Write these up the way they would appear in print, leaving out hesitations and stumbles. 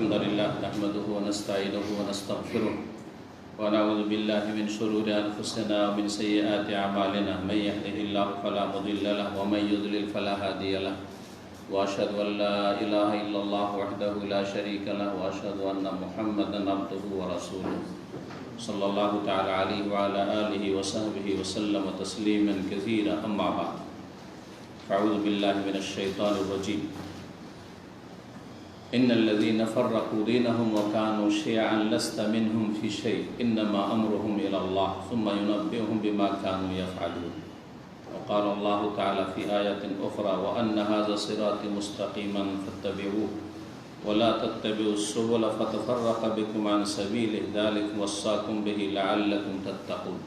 الحمد لله نحمده ونستعينه ونستغفره ونعوذ بالله من شرور أنفسنا ومن سيئات أعمالنا من يهده الله فلا مضل له ومن يضلل فلا هادي له وأشهد أن لا إله إلا الله وحده لا شريك له وأشهد أن محمدا عبده ورسوله صلى الله تعالى عليه وعلى آله وصحبه وسلم تسليما كثيرا أما بعد أعوذ بالله من الشيطان الرجيم إن الذين فرقوا دينهم وكانوا شيعا لست منهم في شيء إنما أمرهم إلى الله ثم ينبئهم بما كانوا يفعلون وقال الله تعالى في آية أخرى وأن هذا صراطي مستقيما فاتبعوه ولا تتبعوا السبل فتفرق بكم عن سبيله ذلك وصاكم به لعلكم تتقون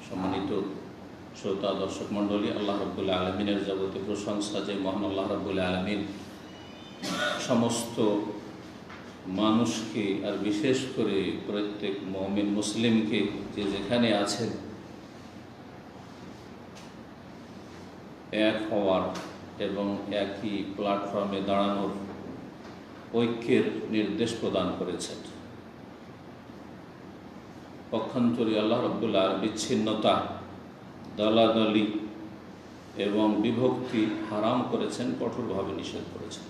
সম্মানিত শ্রোতা দর্শক মণ্ডলী, আল্লাহ রাব্বুল আলামিনের যাবতীয় প্রশংসা যে মহান আল্লাহ রাব্বুল আলামিন সমস্ত মানুষকে আর বিশেষ করে প্রত্যেক মুমিন মুসলিমকে যে যেখানে আছেন এক হওয়ার এবং একই প্ল্যাটফর্মে দাঁড়ানোর ঐক্যের নির্দেশ প্রদান করেছেন। পক্ষান্তরে আল্লাহ রাব্বুল আলামিন বিচ্ছিন্নতা, দলাদলি এবং বিভক্তি হারাম করেছেন, কঠোরভাবে নিষেধ করেছেন।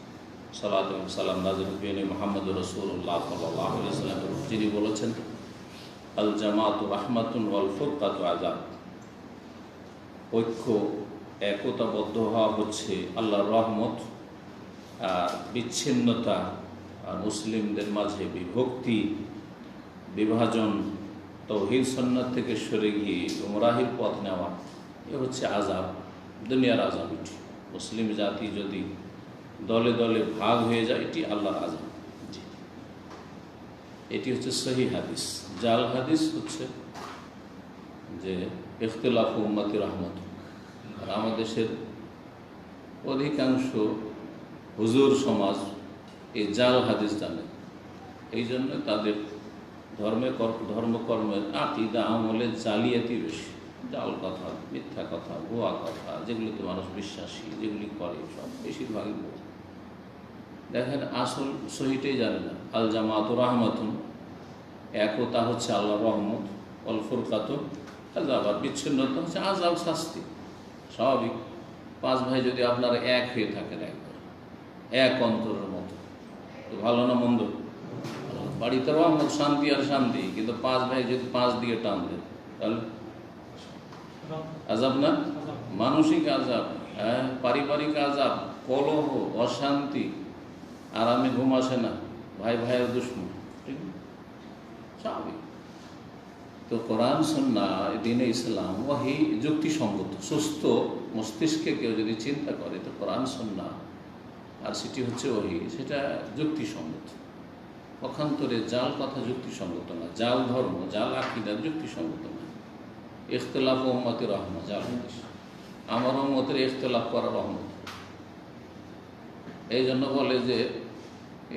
সালাত এবং সালাম নাযিল হুসেন মুহাম্মদ রাসূলুল্লাহ সাল্লাল্লাহু আলাইহি ওয়াসাল্লাম, যিনি বলেছেন আল জামাতু রাহমাতুন ওয়াল ফুরকাতু আযাব। ঐক্য, একতাবদ্ধ হওয়া হচ্ছে আল্লাহর রহমত, আর বিচ্ছিন্নতা আর মুসলিমদের মাঝে বিভক্তি, বিভাজন, তাওহীদ সুন্নাত থেকে সরে গিয়ে গুমরাহির পথ নেওয়া, এ হচ্ছে আযাব, দুনিয়ার আযাব। এটি মুসলিম জাতি যদি দলে দলে ভাগ হয়ে যায়, এটি আল্লাহর আযাব। এটি হচ্ছে সহি হাদিস। জাল হাদিস হচ্ছে যে ইখতিলাফ উম্মতি রাহমাত। আর আমাদের দেশের অধিকাংশ হুজুর সমাজ এই জাল হাদিস জানে, এই জন্য তাদের ধর্মকর্মের আকীদা আমলে জালিয়াতি বেশি। জাল কথা, মিথ্যা কথা, ভুয়া কথা, যেগুলিতে মানুষ বিশ্বাসী, যেগুলি করে সব বেশিরভাগই ভুয়া। দেখেন, আসল সহিটাই জানে না। আল জামাতু রাহমাতুন, একতা হচ্ছে আল্লাহর রহমত, অল ফুরকাতু আযাব, আর বিচ্ছিন্নতা হচ্ছে আযাব, শাস্তি। স্বাভাবিক, পাঁচ ভাই যদি আপনারা এক হয়ে থাকেন, একবার এক অন্তরের মতো, তো ভালো না মন্দ? বাড়িতে রহমত, শান্তি আর শান্তি, কিন্তু পাঁচ ভাই যদি পাঁচ দিয়ে টান দেন তাহলে আযাব না? মানসিক আযাব, হ্যাঁ, পারিবারিক আযাব, কলহ, অশান্তি, আরামে ঘুম আসে না, ভাই ভাইয়ের দুশমন। ঠিক স্বাভাবিক। তো কোরআন সুন্নাহ, দ্বীনে ইসলাম, ওয়াহি যুক্তিসঙ্গত। সুস্থ মস্তিষ্কে কেউ যদি চিন্তা করে তো কোরআন সুন্নাহ আর সেটি হচ্ছে ওয়াহি, সেটা যুক্তিসঙ্গত। পক্ষান্তরে জাল কথা যুক্তিসঙ্গত না, জাল ধর্ম, জাল আকীদা যুক্তিসঙ্গত না। ইখতিলাফ উম্মতি রহমত, জাল হাদিস। আমার উম্মতের ইখতিলাফ করা রহমত। এই জন্য বলে যে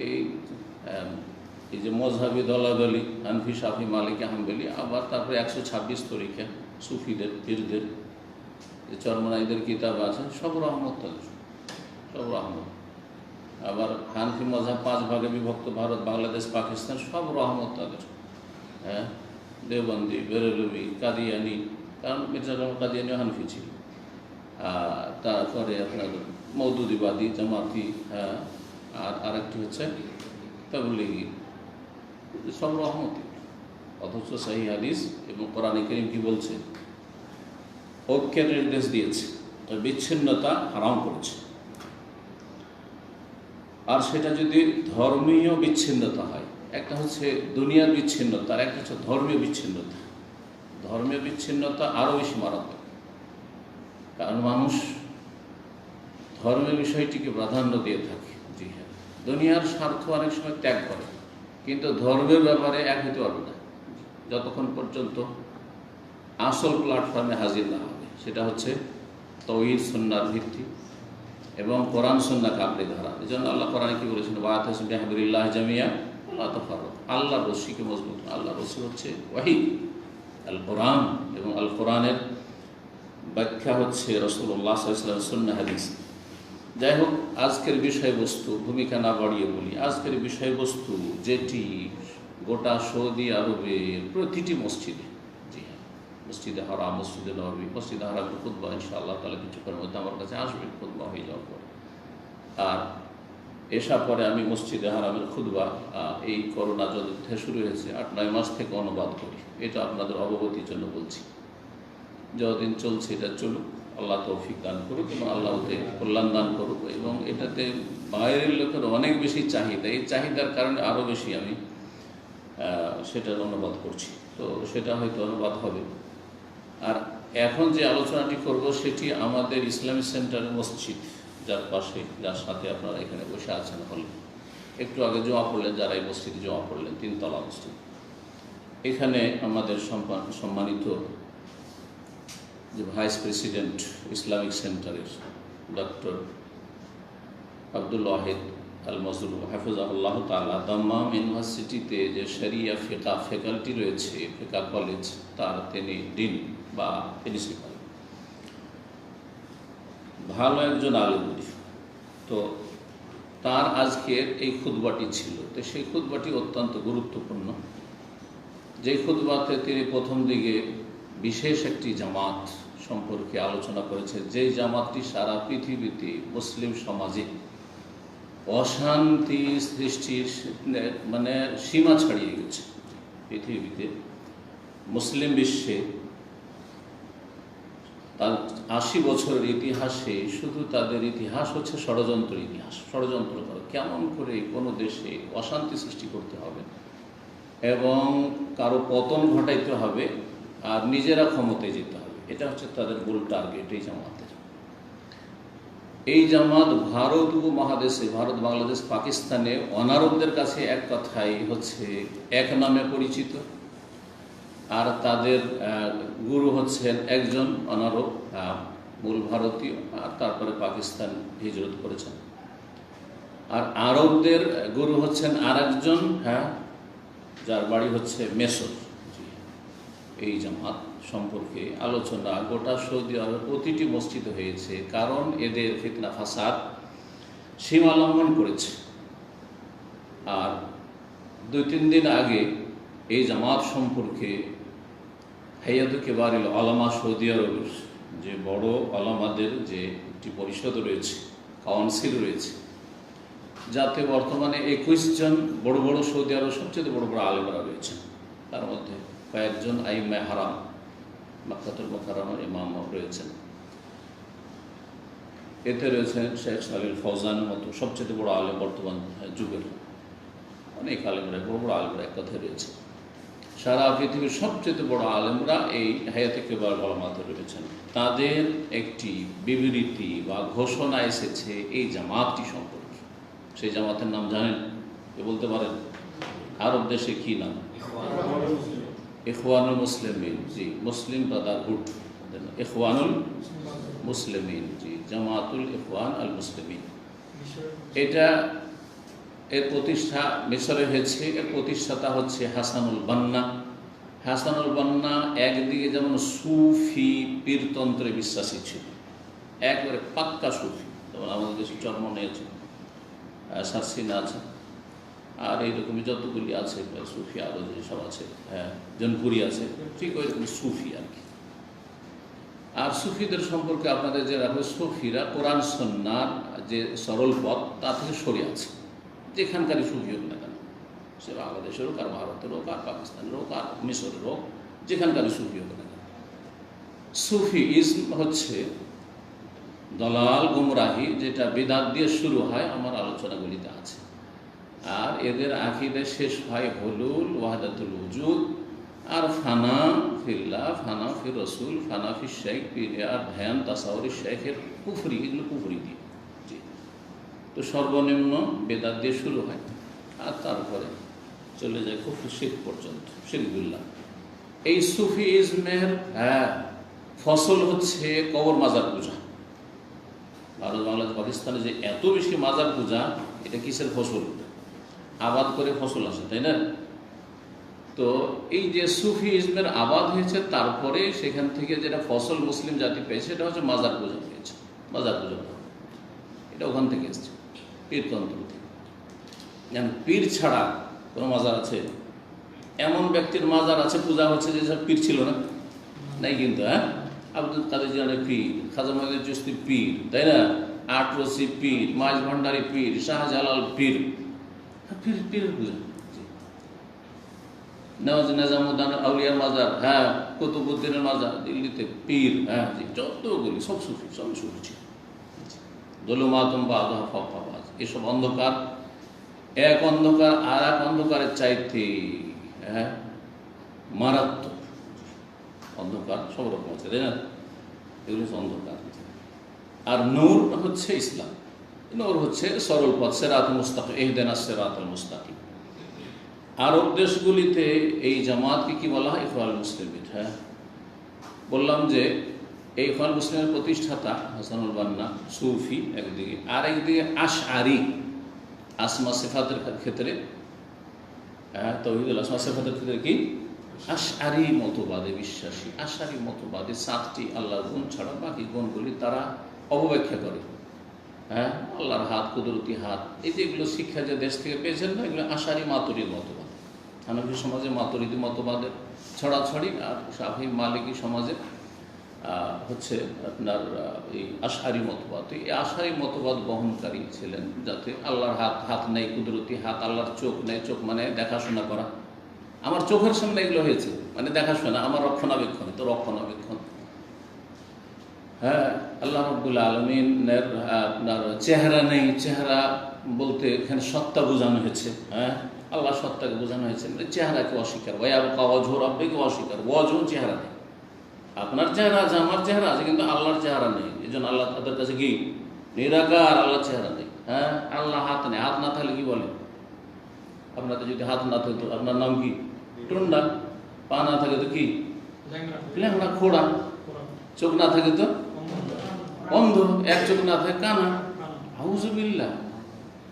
এই যে মজহাবি দলাদলি, হানফি, শাফি, মালিকি, হাম্বলি, আবার তারপরে 126 তরিকা সুফিদের, পীরদের, যে চরমনাইদের কিতাব আছে, সব রহমত তাদের, সব রহমত। আবার হানফি মজহাব 5 ভাগে বিভক্ত, ভারত, বাংলাদেশ, পাকিস্তান, সব রহমত তাদের। হ্যাঁ, দেওবন্দি, বেরেলভি, কাদিয়ানি, কারণ মির্জা জাফর কাদিয়ানি হানফি ছিল। তারপরে আপনার মওদুদিবাদী, জামাতি, হ্যাঁ, আর আরেকটি হচ্ছে তাবলীগী, সব রহমতি। অথচ সহিহ হাদিস এবং কোরআনে কারীম কি বলছে? ঐক্যের নির্দেশ দিয়েছে, বিচ্ছিন্নতা হারাম করেছে। আর সেটা যদি ধর্মীয় বিচ্ছিন্নতা হয়, একটা হচ্ছে দুনিয়ার বিচ্ছিন্নতা, আর একটা হচ্ছে ধর্মীয় বিচ্ছিন্নতা। ধর্মীয় বিচ্ছিন্নতা আরও বেশি মারাত্মক, কারণ মানুষ ধর্মের বিষয়টিকে প্রাধান্য দিয়ে থাকে। জি হ্যাঁ, দুনিয়ার স্বার্থ অনেক সময় ত্যাগ করে, কিন্তু ধর্মের ব্যাপারে এক হতে পারবে না যতক্ষণ পর্যন্ত আসল প্ল্যাটফর্মে হাজির না হবে। সেটা হচ্ছে তাওহীদ সুন্নাহর ভিত্তি এবং কোরআন সুন্নাহ কাবলে ধরা। এই জন্য আল্লাহ কোরআনে কি বলেছেন? ওয়াতাসিমু বিহাবলিল্লাহি জামিয়া ওয়া লা তাফাররাকু। আল্লাহর রশিকে মজবুত। আল্লাহর রশি হচ্ছে ওয়াহি, আল কোরআন, এবং আল কোরআনের ব্যাখ্যা হচ্ছে রাসূলুল্লাহ সাল্লাল্লাহু আলাইহি ওয়াসাল্লামের সুন্নাহ হাদিস। যাই হোক, আজকের বিষয়বস্তু ভূমিকা না বাড়িয়ে বলি। আজকের বিষয়বস্তু যেটি গোটা সৌদি আরবের প্রতিটি মসজিদে, জি হ্যাঁ, মসজিদে হারাম, মসজিদে নববী, মসজিদে হারামের খুতবা ইনশাআল্লাহ তাআলা কিছুক্ষণের মধ্যে আমার কাছে আসবে, খুতবা হয়ে যাওয়ার পরে। আর এসা পরে আমি মসজিদে হারামের খুতবা এই করোনা যুদ্ধে শুরু হয়েছে 8-9 মাস থেকে অনুবাদ করি। এটা আপনাদের অবগতির জন্য বলছি। যতদিন চলছে এটা চলুক, আল্লাহ তৌফিক দান করুক এবং আল্লাহ ওতে কল্যাণ দান করুক। এবং এটাতে বাইরের লোকের অনেক বেশি চাহিদা, এই চাহিদার কারণে আরও বেশি আমি সেটার অনুবাদ করছি। তো সেটা হয়তো অনুবাদ হবে। আর এখন যে আলোচনাটি করব সেটি আমাদের ইসলামিক সেন্টারের মসজিদ, যার পাশে, যার সাথে আপনারা এখানে বসে আছেন হলে, একটু আগে জমা পড়লেন যারা এই মসজিদে জমা পড়লেন, 3 তলা মসজিদ। এখানে আমাদের সম্মানিত যে ভাইস প্রেসিডেন্ট ইসলামিক সেন্টারের ডক্টর আব্দুল ওয়াহিদ আল মজরুম হাফিজাহুল্লাহ তাআলা, দাম্মাম ইউনিভার্সিটিতে যে শরিয়া ফিকহ ফ্যাকাল্টি রয়েছে, ফিকহ কলেজ, তার তিনি ডিন বা প্রিন্সিপাল, ভালো একজন আলেম। তো তার আজকের এই খুতবাটি ছিল। তো সেই খুতবাটি অত্যন্ত গুরুত্বপূর্ণ। যে খুতবাতে তিনি প্রথম দিকে বিশেষ একটি জামাত সম্পর্কে আলোচনা করেছে, যেই জামাতটি সারা পৃথিবীতে মুসলিম সমাজে অশান্তি সৃষ্টির মানে সীমা ছাড়িয়ে গেছে। পৃথিবীতে মুসলিম বিশ্বে তার 80 বছরের ইতিহাসে শুধু তাদের ইতিহাস হচ্ছে ষড়যন্ত্র ইতিহাস। ষড়যন্ত্র করে কেমন করে কোনো দেশে অশান্তি সৃষ্টি করতে হবে এবং কারো পতন ঘটাইতে হবে আর নিজেরা ক্ষমতায় যেতে হবে, এটা হচ্ছে তাদের মূল টার্গেট এই জামাতের। এই জামাত ভারত উপমহাদেশে, ভারত, বাংলাদেশ, পাকিস্তানে অনারবদের কাছে এক কথাই হচ্ছে এক নামে পরিচিত। আর তাদের গুরু হচ্ছেন একজন অনারব, মূল ভারতীয়, আর তারপরে পাকিস্তান হিজরত করেছেন। আর আরবদের গুরু হচ্ছেন আর একজন, যার বাড়ি হচ্ছে মেসর। এই জামাত সম্পর্কে আলোচনা গোটা সৌদি আরবের প্রতিটি মসজিদে হয়েছে, কারণ এদের ফিতনা ফাসাদ সীমা লঙ্ঘন করেছে। আর 2-3 দিন আগে এই জামাত সম্পর্কে হাইয়াত কিবারিল উলামা সৌদি আরবের যে বড় আলেমদের যে একটি পরিষদ রয়েছে, কাউন্সিল রয়েছে, যাতে বর্তমানে 21 জন বড় বড় সৌদি আরবের সবচেয়ে বড় বড় আলেমরা রয়েছেন। তার মধ্যে কয়েকজন আইম্মে হারাম, মক্কাতুল মুকাররমার ইমাম রয়েছেন। এতে রয়েছেন শেখ সালিল ফৌজানের মতো সবচেয়ে বড় আলেম বর্তমান যুগের। অনেক আলেমরা, বড় বড় আলেমরা এক কথায় রয়েছে। সারা পৃথিবীর সবচেয়ে বড় আলেমরা এই হায়াতে কিবার উলামাতে রয়েছেন। তাদের একটি বিবৃতি বা ঘোষণা এসেছে এই জামাতটি সম্পর্কে। সেই জামাতের নাম জানেন? কে বলতে পারেন? আরব দেশে কি নাম? ইখওয়ানুল মুসলিমিন। জি, মুসলিম ব্রাদারহুড, ইখওয়ানুল মুসলিমিন। জি, জামাতুল ইখওয়ান আল মুসলিমিন। এটা এর প্রতিষ্ঠা মিশরে হয়েছে। এর প্রতিষ্ঠাতা হচ্ছে হাসানুল বান্না। হাসানুল বান্না একদিকে যেমন সুফি পীরতন্ত্রে বিশ্বাসী ছিল, একবারে পাক্কা সুফি, যেমন আমাদের দেশে চরমনে আছে, সারসিনা আছে, আর এইরকমই যতগুলি আছে সুফি, আরও যেসব আছে, জনপুরি আছে, ঠিক ওই রকম সুফি আর কি। আর সুফিদের সম্পর্কে আপনাদের যে রাখবে, সুফিরা কোরআন সুন্নাহর যে সরল পথ তা থেকে সরে আছে। যেখানকারই সুফি হোক না কেন, সে বাংলাদেশের হোক, আর ভারতের হোক, আর পাকিস্তানের হোক, আর মিশরের হোক, যেখানকারই সুফি হোক না কেন, সুফিইজম হচ্ছে দলাল গুমরাহি, যেটা বিদআত দিয়ে শুরু হয়, আমার আলোচনাগুলিতে আছে। আর এদের আকীদা শেষ হয় হুলুল, ওয়াহদাতুল উজুদ, আর ফানা ফিল্লাহ, ফানা ফির রসুল, ফানা ফির শেখ, আর ধ্যান, তাসাউরি শেখের কুফরি, এগুলো কুফরি দিয়ে। তো সর্বনিম্ন বেদাত দিয়ে শুরু হয়, আর তারপরে চলে যায় কুফর শিরক পর্যন্ত, শিরকুল্লাহ। এই সুফিইজমের ফসল হচ্ছে কবর মাজার পূজা। ভারত, বাংলাদেশ, পাকিস্তানে যে এত বেশি মাজার পূজা, এটা কিসের ফসল? আবাদ করে ফসল আসে, তাই না? তো এই যে সুফিইজমের আবাদ হয়েছে, তারপরে সেখান থেকে যেটা ফসল মুসলিম জাতি পেয়েছে, এটা হচ্ছে মাজার পূজা পেয়েছে। মাজার পূজা এটা ওখান থেকে এসছে, পীরতন্ত্র থেকে। পীর ছাড়া কোনো মাজার আছে? এমন ব্যক্তির মাজার আছে পূজা হচ্ছে যেসব পীর ছিল না, নাই কিন্তু। আব্দুল কাদের জিলানী পীর, খাজা মঈনুদ্দিন চিশতি পীর, তাই না? আটরসি পীর, মাইজ ভান্ডারী পীর, শাহজালাল পীর, পীর পীরের পূজা। নিজামুদ্দিন আউলিয়ার মাজার, কুতুবুদ্দিনের মাজার দিল্লিতে, পীর, যতগুলি সব সুফি, সব সুফি ছিল। দলুমাতুম বাযুহা ফাওকা বায, এসব অন্ধকার এক অন্ধকার আর এক অন্ধকারের চাইতে মারাত্মক অন্ধকার। সব রকম আছে, তাই না? এগুলো হচ্ছে অন্ধকার। আর নূর হচ্ছে ইসলাম, নূর হচ্ছে সরল পথ, সিরাতুল মুস্তাকিম, ইহদিনাস সিরাতাল মুস্তাকিম। আরব দেশগুলিতে এই জামাতকে কি বলা হয়? ইখওয়ানুল মুসলিমিন। বললাম যে এই ইখওয়ানুল মুসলিমের প্রতিষ্ঠাতা হাসানুল বান্না সুফি একদিকে, আর একদিকে আশআরি, আসমা সিফাতের ক্ষেত্রে, তাওহীদুল আসমা সিফাতের ক্ষেত্রে কি আশআরি মতবাদে বিশ্বাসী। আশআরি মতবাদে 7টি আল্লাহর গুণ ছাড়া বাকি গুণগুলি তারা অবব্যাখ্যা করে। আল্লাহর হাত, কুদরতি হাত, এই যেগুলো শিক্ষা যে দেশ থেকে পেয়েছেন না, এগুলো আশআরি মাতুরিদ মতবাদ। হানাফি সমাজে মাতুরিদি মতবাদের ছড়াছড়ি, আর শাফি মালিকি সমাজে হচ্ছে আপনার এই আশআরি মতবাদ। এই আশআরি মতবাদ বহনকারী ছিলেন, যাতে আল্লাহর হাত নেই, কুদরতি হাত, আল্লাহর চোখ নেই। চোখ মানে দেখাশোনা করা, আমার চোখের সামনে এগুলো হয়েছে মানে দেখাশোনা, আমার রক্ষণাবেক্ষণ, তো রক্ষণাবেক্ষণ। আল্লাহ রাব্বুল আলামিনের আপনার চেহারা নেই, চেহারা বলতে এখানে সত্তা বোঝানো হয়েছে। আল্লাহ সত্তাকে বোঝানো হয়েছে, মানে চেহারাকে অস্বীকার। ওয়ায়াবকা ওয়াজহু রাব্বিকা অস্বীকার, ওয়াজহু চেহারা নেই। আপনার চেহারা আছে, আমার চেহারা আছে, কিন্তু আল্লাহর চেহারা নেই। এই জন্য আল্লাহ তাদের কাছে কি নিরাকার, আল্লাহর চেহারা নেই। আল্লাহ হাত নেই, হাত না থাকলে কি বলে? আপনাদের যদি হাত না থাকতো আপনার নাম কি? টুন্ডা। পা না থাকে তো কি? ল্যাংড়া, খোড়া। চোখ না থাকে তো অন্ধ, এক চোখ না থাকে কানা। আউযুবিল্লাহ,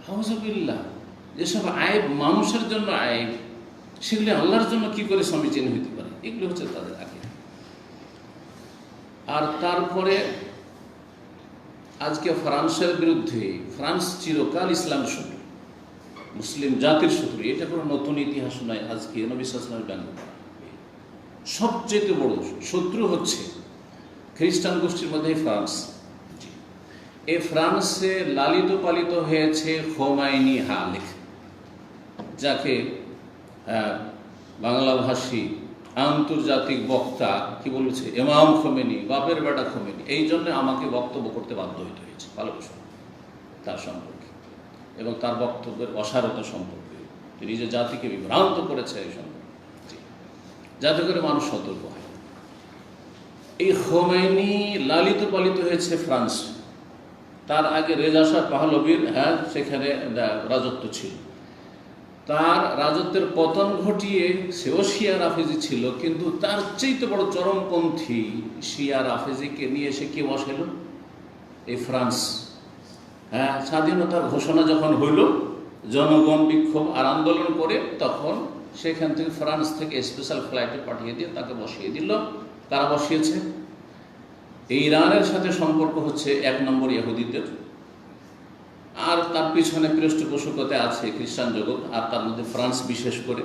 আউযুবিল্লাহ। যেসব আয়েব মানুষের জন্য আয়েব, সেগুলি আল্লাহর জন্য কি করে সমীচীন হইতে পারে? এগুলো হচ্ছে তাদের আকিদা। আর তারপরে আজকে ফ্রান্সের বিরুদ্ধে, ফ্রান্স চিরকাল ইসলামের শত্রু, মুসলিম জাতির শত্রু, এটা কোনো নতুন ইতিহাস নয়। আজকে নবী সাল্লাল্লাহু আলাইহি ওয়াসাল্লাম ব্যঙ্গ করা সবচেয়ে বড় শত্রু হচ্ছে খ্রিস্টান গোষ্ঠীর মধ্যে ফ্রান্স। এই ফ্রান্সে লালিত পালিত হয়েছে খোমাইনি হালেক, যাকে বাংলাভাষী আন্তর্জাতিক বক্তা কি বলেছে? ইমাম খোমেনি, বাপের বেটা খোমেনি। এই জন্য আমাকে বক্তব্য করতে বাধ্য হইতে হয়েছে ভালো তার সম্পর্কে এবং তার বক্তব্যের অসারতা সম্পর্কে। তিনি যে জাতিকে বিভ্রান্ত করেছে এই সম্পর্কে, যাতে করে মানুষ সতর্ক হয়। এই খোমেনি লালিত পালিত হয়েছে ফ্রান্স। তার আগে রেজা শাহ পাহলভীর সেখানে রাজত্ব ছিল। তার রাজত্বের পতন ঘটিয়ে সেও শিয়া রাফেজি ছিল, কিন্তু তার চাইতে বড় চরমপন্থী শিয়া রাফেজিকে নিয়ে এসে কে বসাইল? এই ফ্রান্স। স্বাধীনতার ঘোষণা যখন হইল, জনগণ বিক্ষোভ আর আন্দোলন করে, তখন সেখান থেকে ফ্রান্স থেকে স্পেশাল ফ্লাইটে পাঠিয়ে দিয়ে তাকে বসিয়ে দিল। কারা বসিয়েছে? এই ইরানের সাথে সম্পর্ক হচ্ছে 1 নম্বর ইহুদিদের, আর তার পিছনে পৃষ্ঠপোষকতা আছে খ্রিস্টান জগৎ, আর তার মধ্যে ফ্রান্স বিশেষ করে।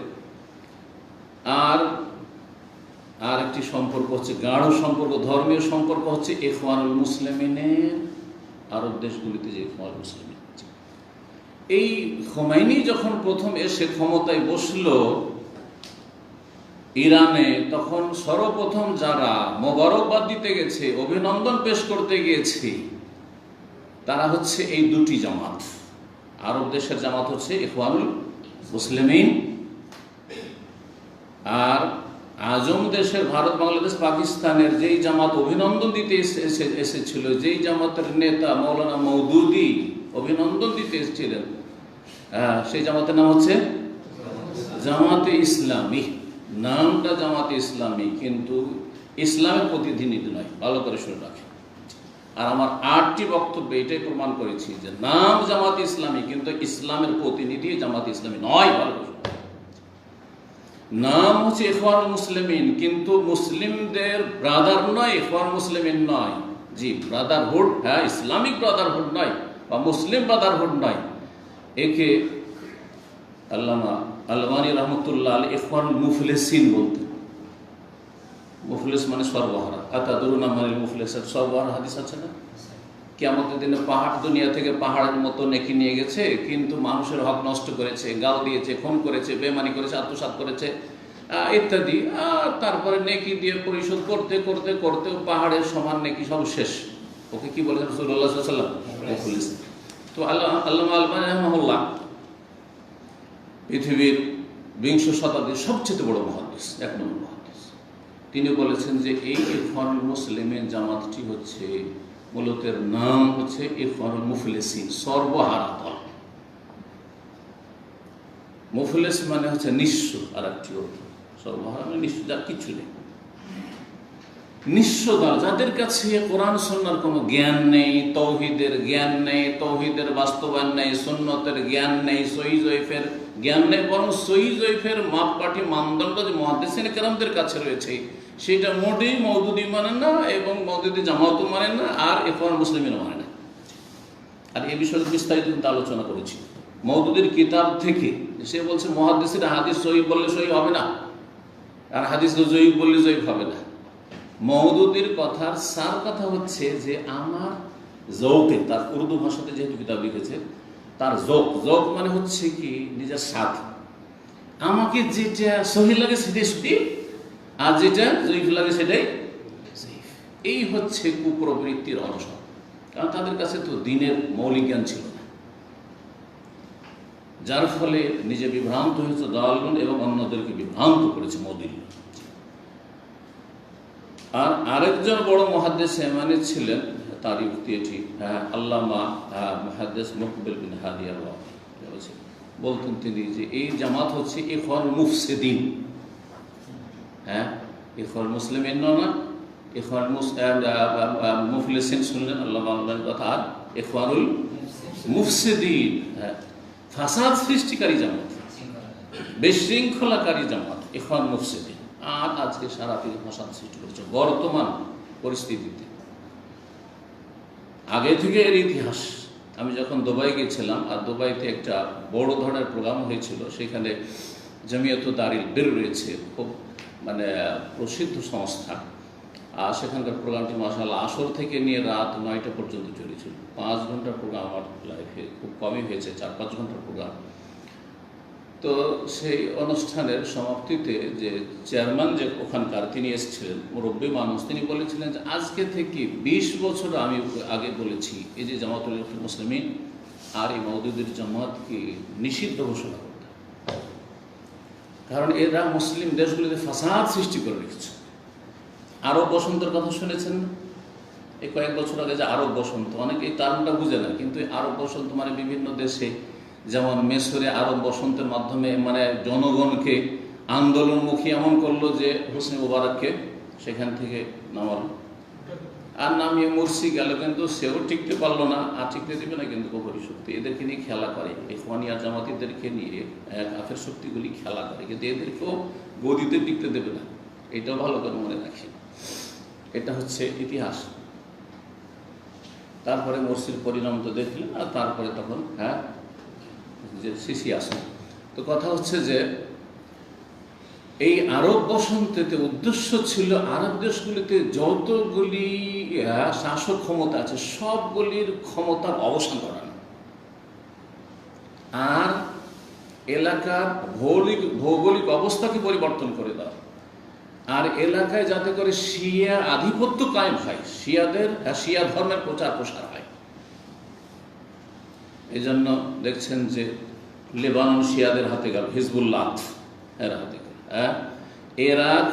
আর একটি সম্পর্ক হচ্ছে গাঢ় সম্পর্ক, ধর্মীয় সম্পর্ক হচ্ছে ইখওয়ানুল মুসলিমিনের আরব দেশগুলিতে যে ইখওয়ানুল মুসলিমিন। এই খোমেনি যখন প্রথম এসে ক্ষমতায় বসল ইরানে, তখন সর্বপ্রথম যারা মোবারকবাদ দিতে গেছে, অভিনন্দন পেশ করতে গিয়েছে, তারা হচ্ছে এই দুটি জামাত। আরব দেশের জামাত হচ্ছে ইখওয়ানুল মুসলিমিন, আর আজম দেশের, ভারত, বাংলাদেশ, পাকিস্তানের যেই জামাত অভিনন্দন দিতে এসেছিল, যেই জামাতের নেতা মৌলানা মওদুদি অভিনন্দন দিতে এসেছিলেন, সেই জামাতের নাম হচ্ছে জামাতে ইসলামী। নামটা জামাতে ইসলামী, কিন্তু ইসলামের প্রতিনিধি নয়। ভালো করে শুনে রাখেন। আর আমার 8টি বক্তব্যে এটাই প্রমাণ করেছি যে নাম জামাতে ইসলামী, কিন্তু ইসলামের প্রতিনিধি জামাতে ইসলামী নয়। ভালো করে নাম হচ্ছে ইখওয়ানুল মুসলিমিন, কিন্তু মুসলিমদের ব্রাদার নয়, ইখওয়ানুল মুসলিমিন নয়। জি, ব্রাদারহুড, ইসলামিক ব্রাদারহুড নয়, বা মুসলিম ব্রাদারহুড নয়, একে আল্লামা আলবানী রহমতুল্লাহ আলী ইখওয়ানুল মুফলিসিন বলতেন। মুফলিস মানে সর্বহারা। আতাদরুনা মানিল মুফলিস, সর্বহারা হাদিস আছে না? কিয়ামতের দিনে পাহাড় দুনিয়া থেকে পাহাড়ের মতো নেকি নিয়ে গেছে, কিন্তু মানুষের হক নষ্ট করেছে, গাল দিয়েছে, খুন করেছে, বেমানি করেছে, আত্মসাৎ করেছে ইত্যাদি। আর তারপরে নেকি দিয়ে পরিশোধ করতে করতে করতে পাহাড়ের সমান নেকি সব শেষ। ওকে কি বলেছেন রাসূলুল্লাহ সাল্লাল্লাহু আলাইহি ওয়াসাল্লাম? মুফলিস। তো আল্লামা আলবানী রাহিমাহুল্লাহ পৃথিবীর 20 শতাব্দীর সবচেয়ে বড় মুহাদ্দিস, 1 নম্বর মুহাদ্দিস। তিনি বলেছেন যে এই ইখওয়ানুল মুসলিমিন জামাতটি হচ্ছে মূলত এর নাম হচ্ছে ইখওয়ানুল মুফলিসিন, সর্বহারা দল। মুফলিস মানে হচ্ছে নিঃস্ব, আর একটি অর্থ সর্বহারা মানে নিঃস্ব, যার কিছু নেই, নিঃস্ব দল, যাদের কাছে কোরআন সুন্নাহর কোনো জ্ঞান নেই, তৌহিদের জ্ঞান নেই, তৌহিদের বাস্তবায়ন নেই, সুন্নতের জ্ঞান নেই, সহিহ জয়ীফের জ্ঞান নেই, বরং সহিহ জয়ীফের মাপকাঠি মানদণ্ড যে মুহাদ্দিসিন কেরামদের কাছে রয়েছে সেটা মোটেই মওদুদি মানে না, এবং মওদুদি জামাতও মানে না, আর ইখওয়ানুল মুসলিমিনও মানে না। আর এই বিষয়ে বিস্তারিত কিন্তু আলোচনা করেছি মওদুদির কিতাব থেকে। সে বলছে মুহাদ্দিসিরা হাদিস সহিহ বললে সহিহ হবে না, আর হাদিস জয়ীফ বললে জয়ীফ হবে না। মওদুদির কথার সার কথা হচ্ছে যে আমার জৌকে, তার উর্দু ভাষাতে যেহেতু কিতাব লিখেছে, তার জৌক মানে হচ্ছে কি নিজের স্বাদ। আমাকে যেটা সহিহ লাগে সেটাই সহিহ, আর যেটা জয়ীফ লাগে সেটাই জয়ীফ। এই হচ্ছে কুপ্রবৃত্তির অনসর, কারণ তাদের কাছে তো দিনের মৌলিক জ্ঞান ছিল না, যার ফলে নিজে বিভ্রান্ত হয়েছে দালালগণ এবং অন্যদেরকে বিভ্রান্ত করেছে মওদুদি। আর আরেকজন বড় মুহাদ্দিস এমানি ছিলেন, তার যুক্তি এটি, আল্লামা মুহাদ্দিস মুকবিল বিন হাদি আল-ওয়াদি বলতেন তিনি যে এই জামাত হচ্ছে ইখওয়ানুল মুফসিদিন। ইখওয়ানুল মুসলিমিন না, ইখওয়ানুল মুফলিসিন শুনলেন আল্লামা আলবানীর কথা, আর ইখওয়ানুল মুফসিদিন ফাসাদ সৃষ্টিকারী জামাত, বিশৃঙ্খলাকারী জামাত ইখওয়ানুল মুফসিদিন। আর আজকে সারা পৃথিবী ফাসাদ সৃষ্টি করেছে বর্তমান পরিস্থিতিতে। আগে থেকে এর ইতিহাস, আমি যখন দুবাই গিয়েছিলাম, আর দুবাইতে একটা বড় ধরনের প্রোগ্রাম হয়েছিল, সেখানে জামিয়াতুল দারিল বির রয়েছে, খুব মানে প্রসিদ্ধ সংস্থা। আর সেখানকার প্রোগ্রামটি মাশাআল্লাহ আসর থেকে নিয়ে রাত 9টা পর্যন্ত চলেছিল। 5 ঘন্টার প্রোগ্রাম আমার লাইফে খুব কমই হয়েছে, 4-5 ঘন্টার প্রোগ্রাম। তো সেই অনুষ্ঠানের সমাপ্তিতে যে চেয়ারম্যান যে ওখানকার, তিনি এসেছিলেন, মুরব্বী মানুষ, তিনি বলেছিলেন যে আজকে থেকে 20 বছর আমি আগে বলেছি এই যে জামাতুল মুসলিমিন আর এই মওদুদির জামাতকে নিষিদ্ধ ঘোষণা করতে, কারণ এরা মুসলিম দেশগুলিতে ফাসাদ সৃষ্টি করে রেখেছে। আরব বসন্তের কথা শুনেছেন? এই কয়েক বছর আগে যে আরব বসন্ত, অনেকে এই টার্মটা বুঝে না, কিন্তু আরব বসন্ত মানে বিভিন্ন দেশে, যেমন মিশরে আরব বসন্তের মাধ্যমে মানে জনগণকে আন্দোলনমুখী এমন করলো যে হোসনি মুবারককে সেখান থেকে নামালো, আর নামিয়ে মুরসি গেল, কিন্তু সেও টিকতে পারলো না, আর টিকতে দেবে না কিন্তু কবরী শক্তি। এদেরকে নিয়ে খেলা করে, ইখওয়ানি আর জামাতিদেরকে নিয়ে কাফের শক্তিগুলি খেলা করে, কিন্তু এদেরকেও গদিতে টিকতে দেবে না। এটাও ভালো করে মনে রাখি, এটা হচ্ছে ইতিহাস। তারপরে মুরসির পরিণাম তো দেখলেন, আর তারপরে তখন যে সিসি আসে। তো কথা হচ্ছে যে এই আরব বসন্তেতে উদ্দেশ্য ছিল আরব দেশগুলিতে যতগুলি শাসক ক্ষমতা আছে সবগুলির ক্ষমতার অবসান করানো, আর এলাকার ভৌগোলিক অবস্থাকে পরিবর্তন করে দেওয়া, আর এলাকায় যাতে করে শিয়া আধিপত্য কায়েম হয়, শিয়া ধর্মের প্রচার প্রসার হয়। এই জন্য দেখছেন যে লেবানন শিয়াদের হাতে গেল, হিজবুল্লাহ এর হাতে গেল, ইরাক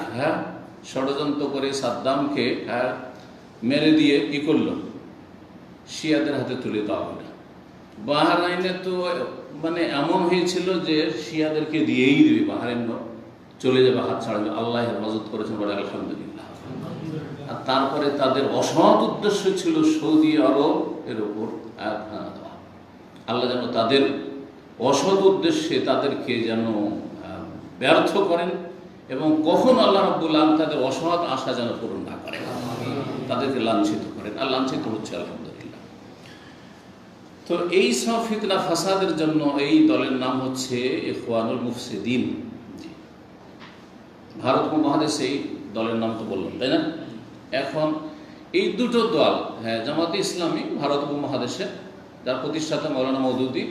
ষড়যন্ত্র করে সাদ্দামকে মেরে দিয়ে কি করলো, শিয়াদের হাতে তুলে দেওয়া হলো। বাহরাইনে তো মানে এমন হয়েছিল যে শিয়াদেরকে দিয়েই দিবে, বাহরাইন চলে যাবে, হাত ছাড়বে। আল্লাহ হেফাজত করেছেন, বলে আলহামদুলিল্লাহ। আর তারপরে তাদের অসৎ উদ্দেশ্য ছিল সৌদি আরব এর ওপর আয়াত দেওয়া। আল্লাহ যেন তাদের অসৎ উদ্দেশ্যে তাদেরকে যেন ব্যর্থ করেন, এবং কখন আল্লাহ রাব্বুল আলামিন তাদের অসৎ আশা যেন পূরণ না করেন, তাদেরকে লাঞ্ছিত করেন। আর লাঞ্ছিত হচ্ছে আলহামদুলিল্লাহ। তো তো এই সব ফিতনা ফাসাদের জন্য এই দলের নাম হচ্ছে ইখওয়ানুল মুফসিদিন। ভারত উপমহাদেশে এই দলের নাম তো বললাম, তাই না? এখন এই দুটো দল, হ্যাঁ, জামাতে ইসলামী ভারত উপমহাদেশে, যার প্রতিষ্ঠাতা মৌলানা মওদুদী,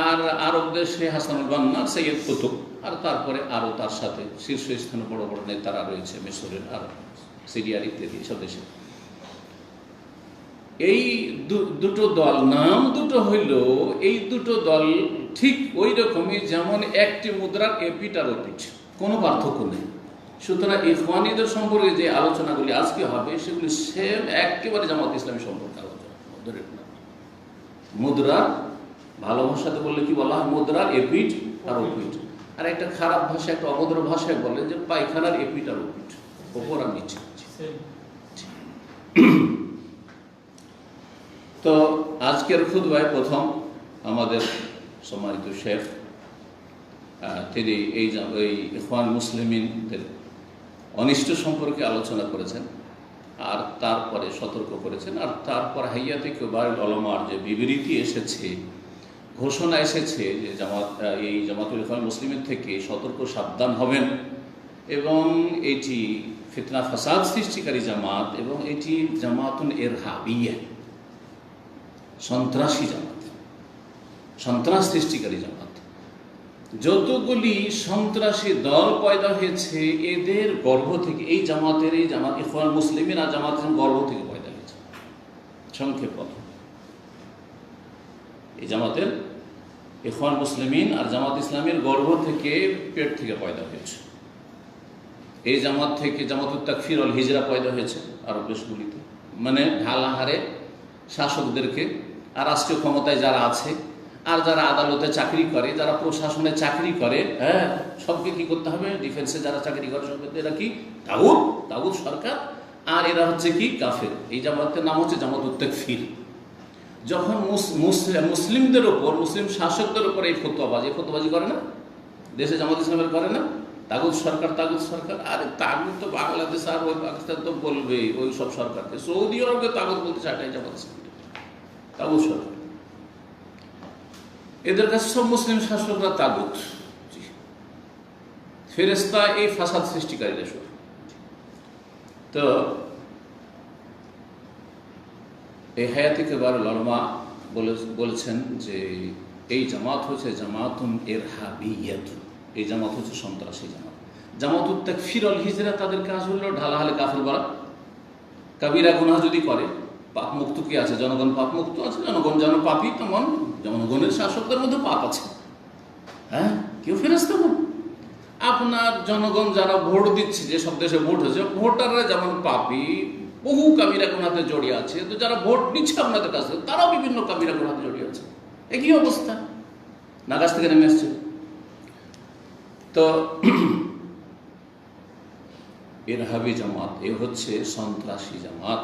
আর আরব দেশে হাসানুল বান্না, সৈয়দ কুতুব, আর তারপরে আরও তার সাথে শীর্ষস্থানে বড় বড় নেতারা রয়েছে মিশরের আর সিরিয়ার ইত্যাদি সব দেশে। এই দুটো দল, নাম দুটো হইল, এই দুটো দল ঠিক ওই রকমই যেমন একটি মুদ্রার এপিট আর ওপিট, কোনো পার্থক্য নেই। সুতরাং ইখওয়ানীদের সম্পর্কে যে আলোচনাগুলি আজকে হবে সেগুলি সেম একেবারে জামাত ইসলামী সম্পর্কে আলোচনা। মুদ্রার, ভালো ভাষাতে বললে কি বলা হয়, মুদ্রার এপিট আর ওপিট। আর একটা খারাপ ভাষা, একটা অভদ্র ভাষায় বলে যে পায়খানার এপিট আর ওপিট, ওপর আর নিচে। তো আজকের খুতবায় প্রথম আমাদের সম্মানিত শেখ তিনি এই ইখওয়ান মুসলিমিনদের অনিষ্ট সম্পর্কে আলোচনা করেছেন, আর তারপরে সতর্ক করেছেন, আর তারপর হাইয়াতে কিবারুল উলামার যে বিবৃতি এসেছে, ঘোষণা এসেছে যে এই জামাতুল ইখওয়ান মুসলিমের থেকে সতর্ক সাবধান হবেন, এবং এটি ফিতনা ফাসাদ সৃষ্টিকারী জামাত, এবং এটি জামাতুন ইরহাবিয়া, সন্ত্রাসী জামাত, সন্ত্রাস সৃষ্টিকারী জামাত। যতগুলি সন্ত্রাসী দল পয়দা হয়েছে এদের গর্ভ থেকে, এই জামাত ইখওয়ান মুসলিমিন আর জামাতের গর্ভ থেকে পয়দা হয়েছে। সংক্ষেপ কথা, এই জামাতের ইখওয়ান মুসলিমিন আর জামাত ইসলামের গর্ভ থেকে, পেট থেকে পয়দা হয়েছে। এই জামাত থেকে জামাতুত তাকফির ওয়াল হিজরা পয়দা হয়েছে আরব দেশগুলিতে, মানে ঢালাহারে শাসকদেরকে আর রাষ্ট্রীয় ক্ষমতায় যারা আছে, আর যারা আদালতে চাকরি করে, যারা প্রশাসনে চাকরি করে, হ্যাঁ, সবকে কি করতে হবে, ডিফেন্সে যারা চাকরি করে সবকে, এরা কি তাগুত সরকার, আর এরা হচ্ছে কি কাফের। এই জামাতের নাম হচ্ছে জামাতুত তাকফির। যখন মুসলিমদের ওপর, মুসলিম শাসকদের ওপর এই ফতোয়াবাজি করে না, দেশে জামাত ইসলামের করে না, তাগুত সরকার। আরে তাগুত তো বাংলাদেশ আর ওই পাকিস্তান তো বলবে ওই সব সরকারকে, সৌদি আরবকে তাগুত বলতে চাটাই জামাত ইসলাম, তাগুত সরকার। এদের কাছে সব মুসলিম শাসকরা তাগুত, ফেরেশতা, এই ফাসাদ সৃষ্টিকারীরা সব। তো এই হায়াতে কিবারুল উলামা বলেছেন যে এই জামাত হচ্ছে জামাতুন ইরহাবিয়াতুন, এই জামাত হচ্ছে সন্ত্রাসী জামাত। জামাতুত তাকফির ওয়াল হিজরা, তাদের কাজ হলো ঢালাহালে কাফের বলা। কাবিরা গুনাহ যদি করে, পাপ মুক্ত কি আছে, জনগণ পাপ মুক্ত আছে, জনগণ যেন পাপী, তেমন জনগণের শাসকদের মধ্যে পাপ আছে। হ্যাঁ, কেউ ফেরেশতা না। আপনার জনগণ যারা ভোট দিচ্ছে, যে সব দেশে ভোট হয়েছে, ভোটাররা যেমন পাপী, বহু কাবিরা গুনাহতে জড়িয়ে আছে, তো যারা ভোট নিচ্ছে আপনাদের কাছে তারাও বিভিন্ন কাবিরা গুনাহতে জড়িয়ে আছে। একই অবস্থা, নাগাছ থেকে নেমে এসছে। তো ইরহাবি জামাত, এ হচ্ছে সন্ত্রাসী জামাত,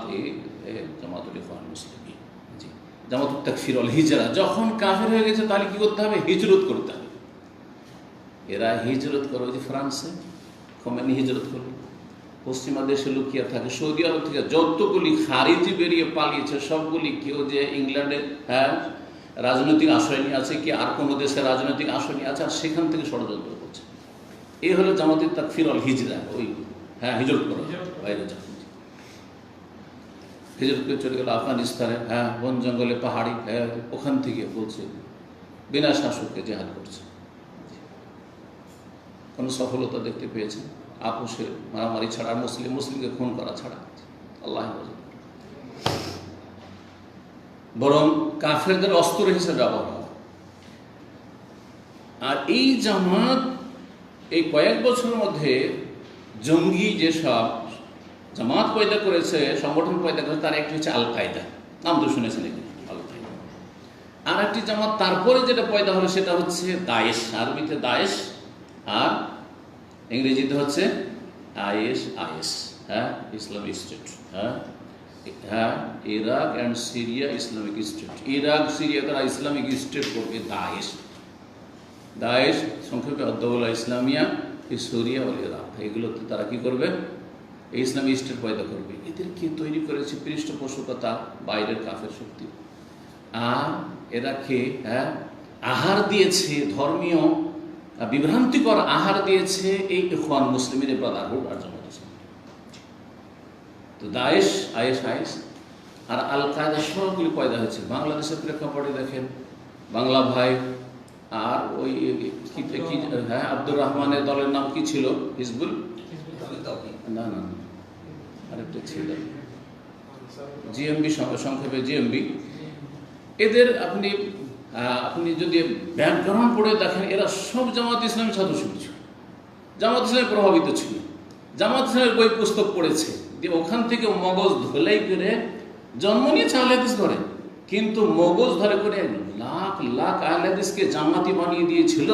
জামাতুল ইখওয়ান মুসলিমিন। জি, জামাতুত তাকফির ওয়াল হিজরা। যখন কাফের হয়ে গেছে তাহলে কি করতে হবে, হিজরত করতে হবে। এরা হিজরত করে, ওই যে ফ্রান্সে খোমেনি হিজরত করলো, পশ্চিমা দেশে লুকিয়ে থাকে, সৌদি আরব থেকে যতগুলি খারিজি বেরিয়ে পালিয়েছে সবগুলি, কেউ যে ইংল্যান্ডে, হ্যাঁ, রাজনৈতিক আশ্রয় নিয়ে আছে, কি আর কোনো দেশে রাজনৈতিক আশ্রয় নিয়ে আছে, আর সেখান থেকে ষড়যন্ত্র করছে। এই হলো জামাতুত তাকফির ওয়াল হিজরা। ওই, হ্যাঁ, হিজরত করো, বাইরে যাও, হিজরত করে চলে গেল আফগানিস্তানে, হ্যাঁ, বন জঙ্গলে, পাহাড়ি, হ্যাঁ, ওখান থেকে বলছে বিনা শাসককে জেহাদ করছে। কোনো সফলতা দেখতে পেয়েছেন? আপোষে মারামারি ছাড়া, মুসলিমকে খুন করা ছাড়া, আল্লাহ বরং কাফেরদের অস্ত্র হিসেবে ব্যবহার হয়। আর এই জামাত এই কয়েক বছরের মধ্যে জঙ্গি যেসব জামাত পয়দা করেছে, সংগঠন পয়দা করেছে, তার একটি হচ্ছে আল কায়দা, নাম তো শুনেছেন, আল কায়দা। আর একটি জামাত তারপরে যেটা পয়দা হলো সেটা হচ্ছে দায়েশ, আরবিতে দায়েশ, আর ইংরেজিতে হচ্ছে আইএস, হ্যাঁ, ইসলামিক স্টেট। হ্যাঁ, Iraq and Syria Islamic state. Iraq Syria তারা ইসলামিক স্টেট করবে, দায়েশ সংক্ষেপে আদ-দাওলা ইসলামিয়া ফি সুরিয়া ওয়াল ইরাক। এগুলোতে তারা কি করবে, এই ইসলামিক স্টেট পয়দা করবে। এদেরকে তৈরি করেছে পৃষ্ঠপোষকতা বাইরের কাফের শক্তি। আর এরা খেয়ে আহার দিয়েছে, ধর্মীয় বিভ্রান্তিকর আহার দিয়েছে এই ইখওয়ান মুসলিমের ব্রাদারহুড আর জামাত ইসলামী। তো দায়েশ, আইএস আর আল কায়দা সবগুলি পয়দা হয়েছে বাংলাদেশের প্রেক্ষাপটে। দেখেন বাংলা ভাই আর ওই আব্দুর রহমানের দলের নাম কি ছিল? হিজবুল, না না আরেকটা ছিল জিএমবি, সংক্ষেপে জিএমবি। এদের আপনি যদি ব্যাকগ্রাউন্ড পড়ে দেখেন, এরা সব জামাত ইসলামের ছাত্র ছিল, জামাত ইসলামে প্রভাবিত ছিল, জামাত ইসলামের বই পুস্তক পড়েছে, যে ওখান থেকে মগজ ধোলাই করে জন্ম নিয়েছে আহলে হাদিস ঘরে, কিন্তু মগজ ধরে করে লাখ লাখ আহলে হাদিসকে জামাতি বানিয়ে দিয়েছিল।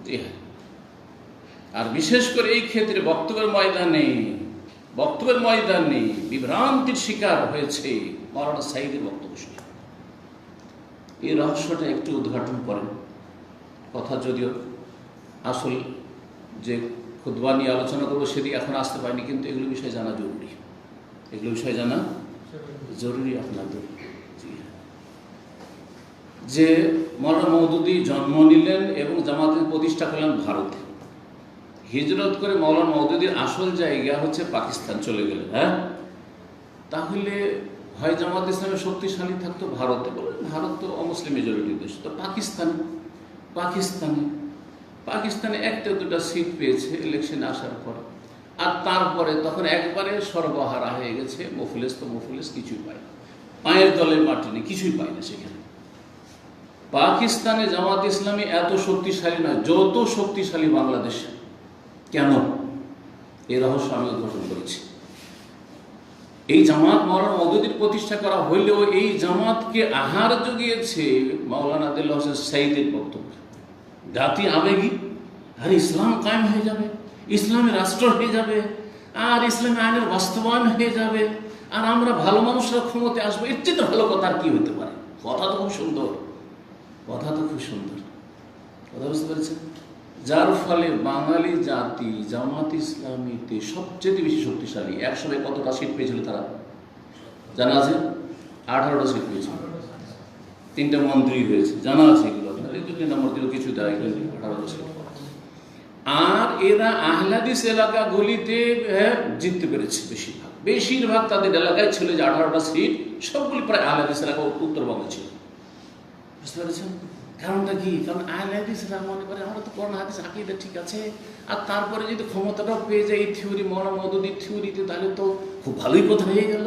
জি হ্যাঁ। আর বিশেষ করে এই ক্ষেত্রে বক্তব্যের ময়দানে বিভ্রান্তির শিকার হয়েছে মাওলানা সাঈদের বক্তব্য শুনে। এই রহস্যটা একটু উদ্ঘাটন করেন। কথা যদিও আসল যে খুতবা নিয়ে আলোচনা করবো সেদিকে এখন আসতে পারিনি, কিন্তু এগুলো বিষয়ে জানা জরুরি, আপনাদের। যে মাওলানা মওদুদী জন্ম নিলেন এবং জামাতের প্রতিষ্ঠা করলেন ভারতে, হিজরত করে মাওলানা মওদুদীর আসল জায়গা হচ্ছে পাকিস্তান চলে গেলেন। তাহলে হয় জামাত ইসলামের শক্তিশালী থাকতো ভারতে, বলেন ভারত তো অমুসলিম মেজরিটি দেশ, তো পাকিস্তানে একটা দুটা সিট পেয়েছে ইলেকশনে আসার পর, আর তারপরে তখন একবারে সর্বহারা হয়ে গেছে। মুফলিস কিছুই পায় না, পায়ের দলের মাটি নেই, কিছুই পায় না সেখানে। পাকিস্তানে জামাত ইসলামী এত শক্তিশালী নয় যত শক্তিশালী বাংলাদেশে। কেন? এই রহস্য আমি উদ্ঘাটন করেছি। এই জামাত মাওলানা মওদুদীর প্রতিষ্ঠা করা হইলেও এই জামাতকে আহার জুগিয়েছে মাওলানা দেলোয়ার হোসেন সাঈদের বক্তব্য। জাতি আবেগী, আর ইসলাম কায়েম হয়ে যাবে, ইসলামী রাষ্ট্র হয়ে যাবে, আর ইসলামী আইনের বাস্তবায়ন হয়ে যাবে, আর আমরা ভালো মানুষরা ক্ষমতায় আসবো। এর চেয়ে ভালো কথা আর কি হতে পারে? কথা তো খুব সুন্দর, কথা বুঝতে পেরেছেন? যার ফলে বাঙালি জাতি জামাত ইসলামীতে সবচেয়ে বেশি শক্তিশালী। একসময় কতটা সিট পেয়েছিল তারা জানা আছে? 18টা সিট পেয়েছিল, 3টা মন্ত্রী হয়েছে, জানা আছে এগুলো। নম্বর দিল কিছু দেয় 18টা সিট। আর এরা আহলে হাদিস এলাকাগুলিতে জিততে পেরেছে বেশিরভাগ তাদের এলাকায় ছিল যে 18টা সিট সবগুলি প্রায় আহলে হাদিস এলাকা উত্তরবঙ্গে ছিল। বুঝতে পেরেছেন কারণটা কি? কারণ আহলে হাদিসরা মনে করে আমরা তো কোরআন হাদিস আকীদা ঠিক আছে, আর তারপরে যদি ক্ষমতাটাও পেয়ে যায় এই থিওরি, মাওলানা মওদুদীর থিওরিতে, তাহলে তো খুব ভালোই কথা হয়ে গেল।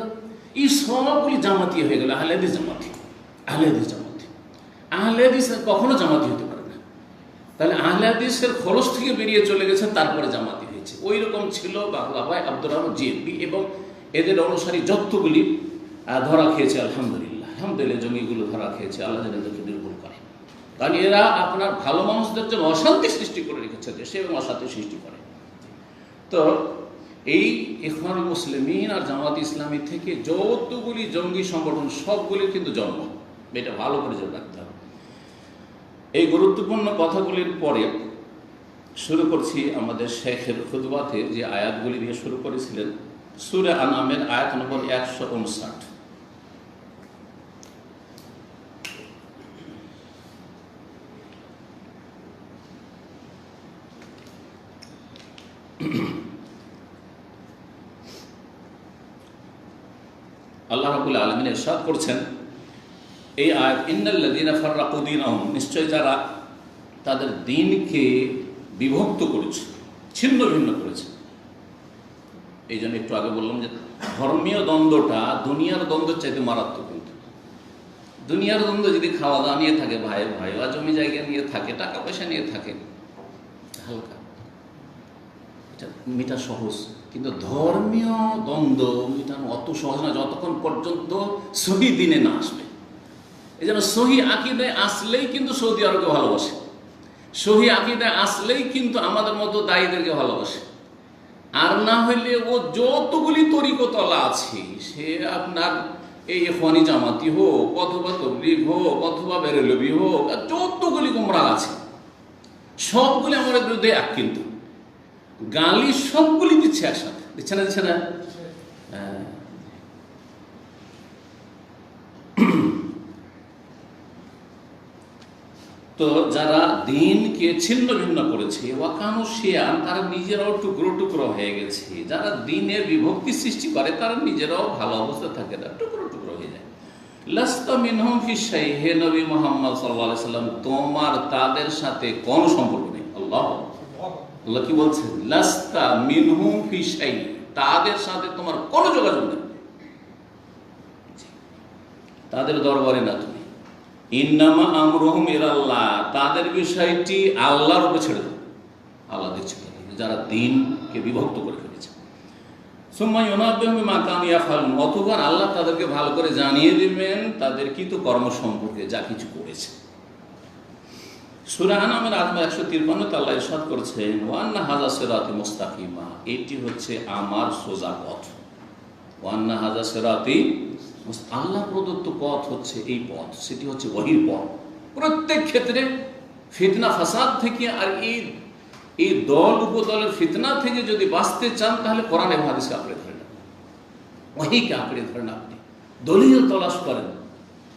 এই সবগুলি জামাতি হয়ে গেল, আহলে হাদিস জামাতি। আহলে হাদিস কখনো জামাতি হতে পারে না। তাহলে আহলে হাদিসের খরচ থেকে বেরিয়ে চলে গেছে, তারপরে জামাতি হয়েছে। ওই রকম ছিল বাংলা ভাই আব্দুর রহমান জিএমবি এবং এদের অনুসারী যতগুলি ধরা খেয়েছে। আলহামদুলিল্লাহ জমিগুলো ধরা খেয়েছে, আল্লাহ যেন এদেরকে নির্মূল করে। কারণ এরা আপনার ভালো মানুষদের জন্য অশান্তি সৃষ্টি করে রেখেছে দেশে, এবং অশান্তি সৃষ্টি করে। তো এই ইখওয়ানুল মুসলিমিন আর জামাত ইসলামী থেকে যতগুলি জঙ্গি সংগঠন সবগুলির কিন্তু জন্ম, এটা ভালো করে জেনে রাখতে হবে। এই গুরুত্বপূর্ণ কথাগুলির পরে শুরু করছি আমাদের শেখের খুতবাতে যে আয়াতগুলি দিয়ে শুরু করেছিলেন, সূরা আনআমের আয়াত নম্বর 159। আল্লাহ রাব্বুল আলামিন ইরশাদ করছেন এই আয়াত, ইন্নাল্লাযীনা ফাররাকু দীনাহুম, নিশ্চয় যারা তাদের দ্বীনকে বিভক্ত করেছে, ছিন্ন ভিন্ন করেছে। এই জন্য একটু আগে বললাম যে ধর্মীয় দ্বন্দ্বটা দুনিয়ার দ্বন্দ্বের চাইতে মারাত্মক। কিন্তু দুনিয়ার দ্বন্দ্ব যদি খাওয়া দাওয়া নিয়ে থাকে, ভাই বা জমি জায়গা নিয়ে থাকে, টাকা পয়সা নিয়ে থাকে, হালকা, এটা মেটা সহজ। কিন্তু ধর্মীয় দ্বন্দ্ব মেটানো অত সহজ না যতক্ষণ পর্যন্ত সহি দিনে না আসবে। এই জন্য সহি আকীদায় আসলেই কিন্তু সৌদি আরবকে ভালোবাসে, সহি আকীদায় আসলেই কিন্তু আমাদের মতো দায়ীদেরকে ভালোবাসে। আর না হইলে ও যতগুলি তরিকতলা আছে, সে আপনার এই ইখওয়ানি জামাতি হোক, অথবা তবলিগ হোক, অথবা বেরেলভি হোক, আর যতগুলি গোমরাহ আছে সবগুলি আমাদের বিরুদ্ধে এক, কিন্তু গালি সবগুলি দিচ্ছে একসাথে, দিচ্ছে না? তো যারা দিনকে ছিন্ন ভিন্ন করেছে, ওয়াকানু শিয়ান, তারা নিজেরাও টুকরো টুকরো হয়ে গেছে। যারা দিনের বিভক্তি সৃষ্টি করে তারা নিজেরাও ভালো অবস্থা থাকে না, টুকরো টুকরো হয়ে যায়। লাস্তা মিনহুম ফি শাই, হে নবী মুহাম্মদ সাল্লাল্লাহু আলাইহি সাল্লাম, তোমার তাদের সাথে কোনো সম্পর্ক নেই। আল্লাহ কি বলছেন? লাস্তা মিনহুম ফি শাই, তাদের সাথে তোমার কোনো যোগাযোগ নেই, তাদের দরবারে না তুমি। ইন্নামা আমরুহুম ইলাল্লাহ, তাদের বিষয়টি আল্লাহর উপর ছেড়ে দাও, আল্লাহ দেখছে যারা দিনকে বিভক্ত করে ফেলেছে। সুম্মা ইউনাব্বিহুম বিমা কানু ইয়াফআলুন, অতঃপর আল্লাহ তাদেরকে ভালো করে জানিয়ে দিবেন তাদের কৃত কর্ম সম্পর্কে, যা কিছু করেছে। সূরা আনামের 153 আল্লাহ ইরশাদ করেছেন, ওয়া আন্না হাযা সিরাতি মুস্তাকিমা, এটি হচ্ছে আমার সোজা পথ। ওয়া আন্না হাযা সিরাতি, আল্লাহ প্রদত্ত পথ হচ্ছে এই পথ, সেটি হচ্ছে ওহীর পথ। প্রত্যেক ক্ষেত্রে ফিতনা ফাসাদ থেকে আর এই দল উপদলের ফিতনা থেকে যদি বাঁচতে চান তাহলে কোরআন এবং হাদিসকে আঁকড়ে ধরেন, ওহীকে আঁকড়ে ধরেন। আপনি দলীয় তলাশ করেন,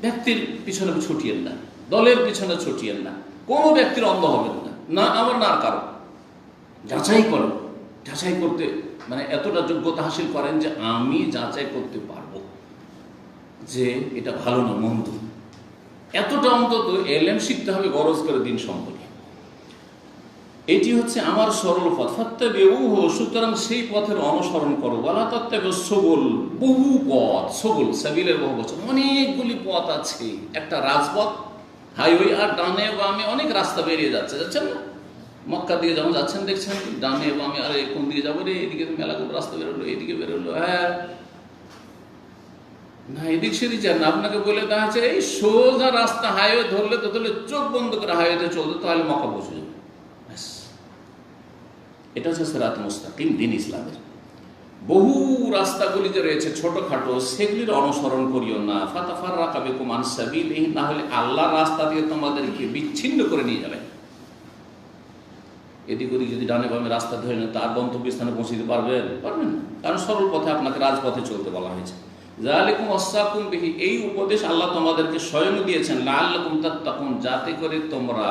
ব্যক্তির পিছনে ছুটিয়েন না, দলের পিছনে ছুটিয়েন না, কোনো ব্যক্তির অন্ধ হবেন না, না আমার না আর কারো। যাচাই করেন, যাচাই করতে মানে এতটা যোগ্যতা হাসিল করেন যে আমি যাচাই করতে পারবো যে এটা ভালো না মন্দ। এতটা অন্তত এলেম শিখতে হবে গরজ করে দিন সম্পর্কে। এটি হচ্ছে আমার সরল পথ, ফাত্তাবিউহু, সুতরাং সেই পথের অনুসরণ করো। ওয়ালা তাত্তাবিউ সুবুল, বহু পথ, সুবুল সাবিলের বহু বচন, অনেকগুলি পথ আছে। একটা রাজপথ, হাইওয়ে, আর ডানে বামে অনেক রাস্তা বেরিয়ে যাচ্ছেন না? মক্কা দিকে যখন যাচ্ছেন দেখছেন ডানে বামে, আরে কোন দিকে যাবো রে, এদিকে মেলাগুলো রাস্তা বেরোলো, এদিকে বেরোলো, হ্যাঁ না এদিক সেদিক যান না, আপনাকে বলে দেওয়া হচ্ছে এই সোজা রাস্তা, হাইওয়ে ধরলে তো ধরলে চোখ বন্ধ করে হাইওয়েতে চলতে, তাহলে মক্কা পৌঁছে যাবে। এটা হচ্ছে সিরাত মুস্তাকিম, দিন ইসলামের। বহু রাস্তাগুলি যে রয়েছে ছোটখাটো, সেগুলির অনুসরণ করিও না। ফাতাফাররাকা বিকুম আন সাবিলিহি, না হলে আল্লাহর রাস্তা থেকে তোমাদেরকে বিচ্ছিন্ন করে নিয়ে যাবে। এদিক ওদিক যদি ডানে বামে রাস্তা ধরে নেন, তার গন্তব্যস্থানে পৌঁছতে পারবেন? পারবেন না, কারণ সরল পথে আপনাকে রাজপথে চলতে বলা হয়েছে। যালিকুম ওয়াসাকুম বিহি, এই উপদেশ আল্লাহ তোমাদেরকে স্বয়ং দিয়েছেন, লাআল্লাকুম তাত্তাকুন, যাতে করে তোমরা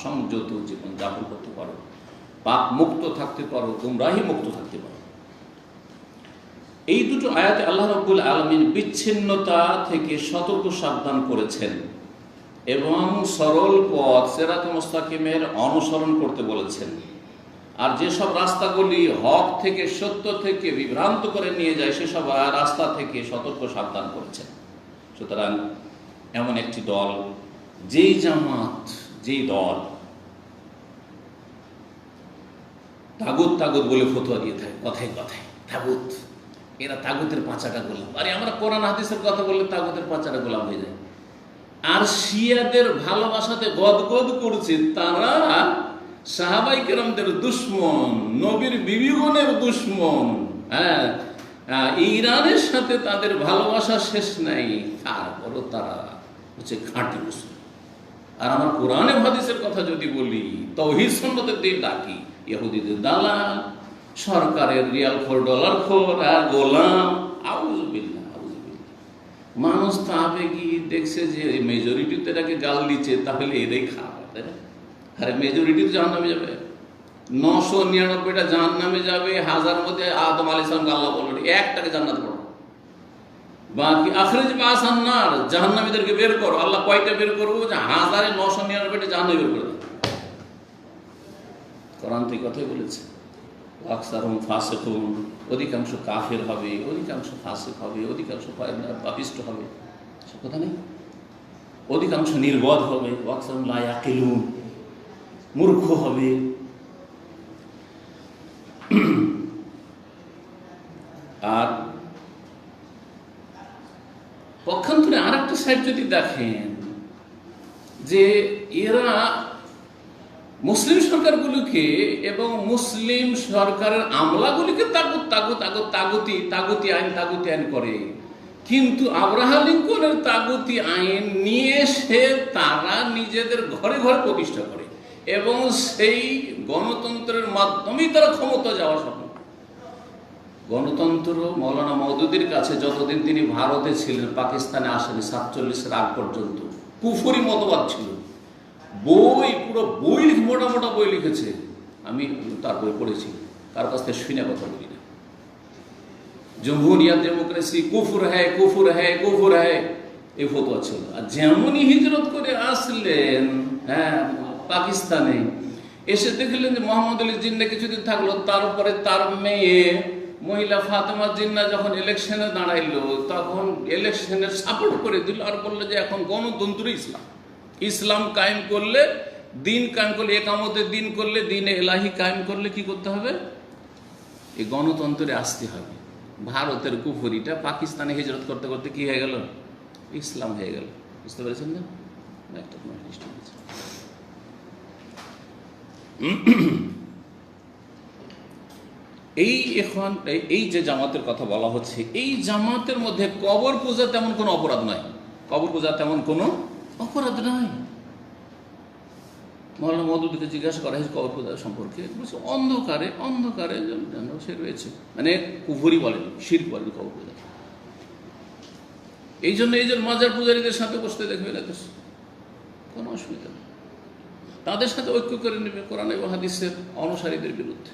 সংযত জীবন যাপন করতে পারো, পাপ মুক্ত থাকতে পারো, গুমরাহি মুক্ত থাকতে পারো। এই দুটো আয়াতে আল্লাহ রাব্বুল আলামিন বিচ্ছিন্নতা থেকে সতর্ক সাবধান করেছেন এবং সরল পথ সিরাত মুস্তাকিমের অনুসরণ করতে বলেছেন। আর যেসব রাস্তাগুলি হক থেকে, সত্য থেকে বিভ্রান্ত করে নিয়ে যায়, সেসব রাস্তা থেকে সতর্ক সাবধান করেছেন। সুতরাং এমন একটি দল, যেই জামাত, যেই দল তাগুত তাগুত বলে ফতোয়া দিয়ে থাকে, কথায় কথায় তাগুত, এরা তাগুতের পাঁচাটা গোলাম। আরে আমরা কোরআন হাদিসের কথা বললে তাগুতের পাঁচাটা গোলাম হয়ে যায়। আর শিয়াদের ভালোবাসাতে গদগদ করছে, তারা সাহাবাই কেরামদের দুশ্মন, নবীর বিবিগণের দুশ্মন, হ্যাঁ, ইরানের সাথে তাদের ভালোবাসা শেষ নাই, তারপরও তারা হচ্ছে খাঁটি মুসলিম। আর আমার কোরআনে হাদিসের কথা যদি বলি, তাওহীদ সুন্নতের দিকে ডাকি, ইহুদিদের দালাল, সরকারের রিয়াল খোর, ডলার খোর, আর গোলাম। আউযুবিল্লাহ, আউযুবিল্লাহ। মানুষ তো আবেগী দেখছে যে মেজরিটিতে এটাকে গাল দিচ্ছে, তাহলে এরাই খারাপ, তাই না? আরে মেজরিটি তো জাহান্নামে যাবে, 999টা জাহান্নামে যাবে, 1000 মধ্যে আদম আলাইহিস সালামকে আল্লাহ বলবেন একটাকে জান্নাত করো, বাকি আখরিজ বাসান নার, জাহান্নামীদেরকে বের করো। আল্লাহ কয়টা বের করবো? যে 1999টা জাহান্নামে বের করে দেবে। কোরআন তো কথাই বলেছে, আকসারুহুম ফাসিকুন, অধিকাংশ কাফের হবে, অধিকাংশ ফাসিক হবে, অধিকাংশ পাপিষ্ট হবে, সে কথা নেই। অধিকাংশ নির্বোধ হবে, আকসারুহুম লা ইয়াকিলুন, মূর্খ হবে। আর পক্ষান্তরে আর একটা সাইড যদি দেখেন, যে এরা মুসলিম সরকারগুলোকে এবং মুসলিম সরকারের আমলাগুলিকে তাগুতি আইন করে, কিন্তু আব্রাহাম লিঙ্কনের তাগুতি আইন নিয়ে এসে তারা নিজেদের ঘরে ঘরে প্রতিষ্ঠা করে এবং সেই গণতন্ত্রের মাধ্যমেই তারা ক্ষমতা যাওয়া স্বপ্ন। গণতন্ত্র মৌলানা মওদুদির কাছে যতদিন তিনি ভারতে ছিলেন, পাকিস্তানে আসেনি, 47-এর আগ পর্যন্ত কুফরি মতবাদ ছিল। বই, পুরো বই, মোটা মোটা বই লিখেছে। আমি তার বই পড়েছি, কার কাছ থেকে শুনে কথা বলি না। জমহুরিয়াত, ডেমোক্রেসি কুফর হ্যায়, কুফর হ্যায়, কুফর হ্যায়, এই ফতোয়া ছিল। আর যেমনই হিজরত করে আসলেন পাকিস্তানে, এসে দেখলেন যে মোহাম্মদ আলী জিন্না কিছুদিন থাকলো, তারপরে তার মেয়ে মহিলা ফাতেমা জিন্না যখন ইলেকশনে দাঁড়াইলো, তখন ইলেকশনের সাপোর্ট করে দিল আর বললো যে এখন গণতন্ত্র ইসলাম, ইসলাম কায়েম করলে, দিন কায়েম করলে, একামতের দিন করলে, দিনে এলাহি কায়েম করলে কি করতে হবে? এই গণতন্ত্রে আসতে হবে। ভারতের কুফরিটা পাকিস্তানে হিজরত করতে করতে কি হয়ে গেল? ইসলাম হয়ে গেল। বুঝতে পেরেছেন না? একটা এখন এই যে জামাতের কথা বলা হচ্ছে, এই জামাতের মধ্যে কবর পূজা তেমন কোনো অপরাধ নয়। কবর পূজা তেমন কোনো অপরাধ নয়। মৌলানা মওদুদীকে জিজ্ঞাসা করা হয়েছে কবর পূজা সম্পর্কে, বলছে অন্ধকারে অন্ধকারে যেন সে রয়েছে, মানে কুফরি বলেনি, শিরক বলেনি কবর পূজা। এই জন্য মাজার পূজারীদের সাথে বসতে দেখবে না, কোনো অসুবিধা নেই, তাদের সাথে ঐক্য করে নেবে কোরআন এবং হাদিসের অনুসারীদের বিরুদ্ধে।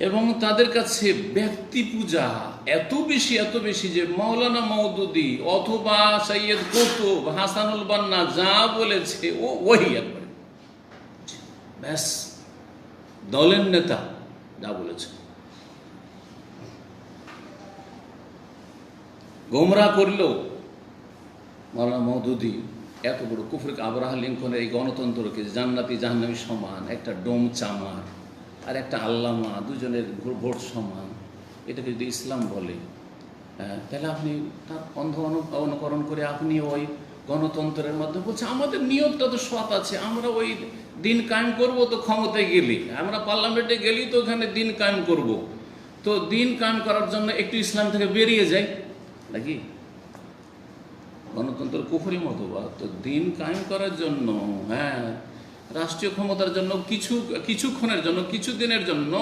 এবং তাদের কাছে ব্যক্তি পূজা এত বেশি যে মাওলানা মওদুদী অথবা সৈয়দ কুতুব, হাসানুল বান্না যা বলেছে ওই একবারে ব্যাস, দলের নেতা যা বলেছে। গোমরা করলেও মাওলানা মওদুদী এত বড় কুফরকে, আবরাহা লিঙ্কনের এই গণতন্ত্রকে জান্নাতি জাহান্নামী সমান, একটা ডোম চামার আর একটা আল্লামা, দুজনের ভোট সমান, এটাকে যদি ইসলাম বলে, তাহলে আপনি তার অন্ধ অনুকরণ করে আপনি ওই গণতন্ত্রের মাধ্যমে বলছে আমাদের নিয়তটা তো সৎ আছে, আমরা ওই দিন কায়েম করব, তো ক্ষমতায় গেলি, আমরা পার্লামেন্টে গেলি তো ওখানে দিন কায়েম করব, তো দিন কায়েম করার জন্য একটু ইসলাম থেকে বেরিয়ে যাই নাকি? গণতন্ত্র কুফরি মতবাদ। তো দিন কায়েম করার জন্য, রাষ্ট্রীয় ক্ষমতার জন্য কিছুক্ষণের জন্য, কিছুদিনের জন্য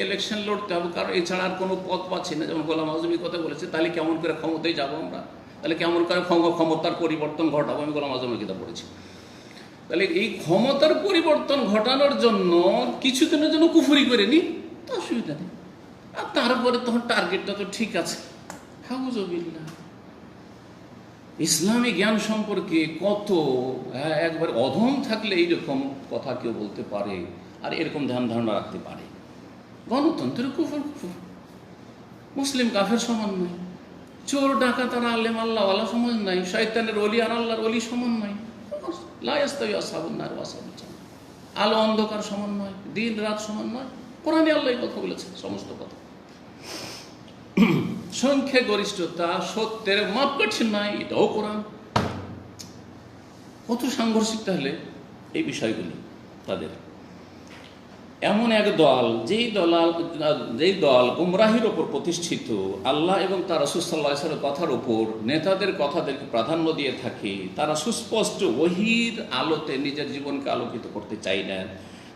ইলেকশন লড়তে হবে, কারণ এছাড়া আর কোনো পথ পাচ্ছি না। যেমন গোলাম আজমি কথা বলেছে, তাহলে কেমন করে ক্ষমতায় যাবো আমরা, তাহলে কেমন করে ক্ষমতার পরিবর্তন ঘটাবো? আমি গোলাম আজমের কিতাব পড়েছি। তাহলে এই ক্ষমতার পরিবর্তন ঘটানোর জন্য কিছুদিনের জন্য কুফরি করে নি, তো অসুবিধা নেই। আর তারপরে তখন টার্গেটটা তো ঠিক আছে। হাউজুবিল্লাহ, ইসলামী জ্ঞান সম্পর্কে কত একবার অধম থাকলে এইরকম কথা কেউ বলতে পারে আর এরকম ধ্যান ধারণা রাখতে পারে। গণতন্ত্রের কুফর, মুসলিম কাফের সমান নয়, চোর ডাকাত আর আলেম আল্লাহওয়ালা সমান নাই, শয়তানের ওলি আর আল্লাহর ওলি সমান নয়, লা ইয়াস্তাওয়ি আসহাবুন নার ওয়া আসহাবুল জান্নাহ, আলো অন্ধকার সমান নয়, দিন রাত সমান নয়। কোরআনে আল্লাহ কথা বলেছেন, সমস্ত কথা। সংখ্যা গরিষ্ঠতা সত্যের মাপকাঠি নাই, এটাও কোরআন। কত সাংঘর্ষিক তাহলে এই বিষয়গুলি তাদের। এমন এক দল, যেই দল গুমরাহির ওপর প্রতিষ্ঠিত, আল্লাহ এবং তার রাসূল সাল্লাল্লাহু আলাইহি ওয়াসাল্লামের কথার ওপর, নেতাদের কথাদেরকে প্রাধান্য দিয়ে থাকে, তারা সুস্পষ্ট ওহীর আলোতে নিজের জীবনকে আলোকিত করতে চায় না,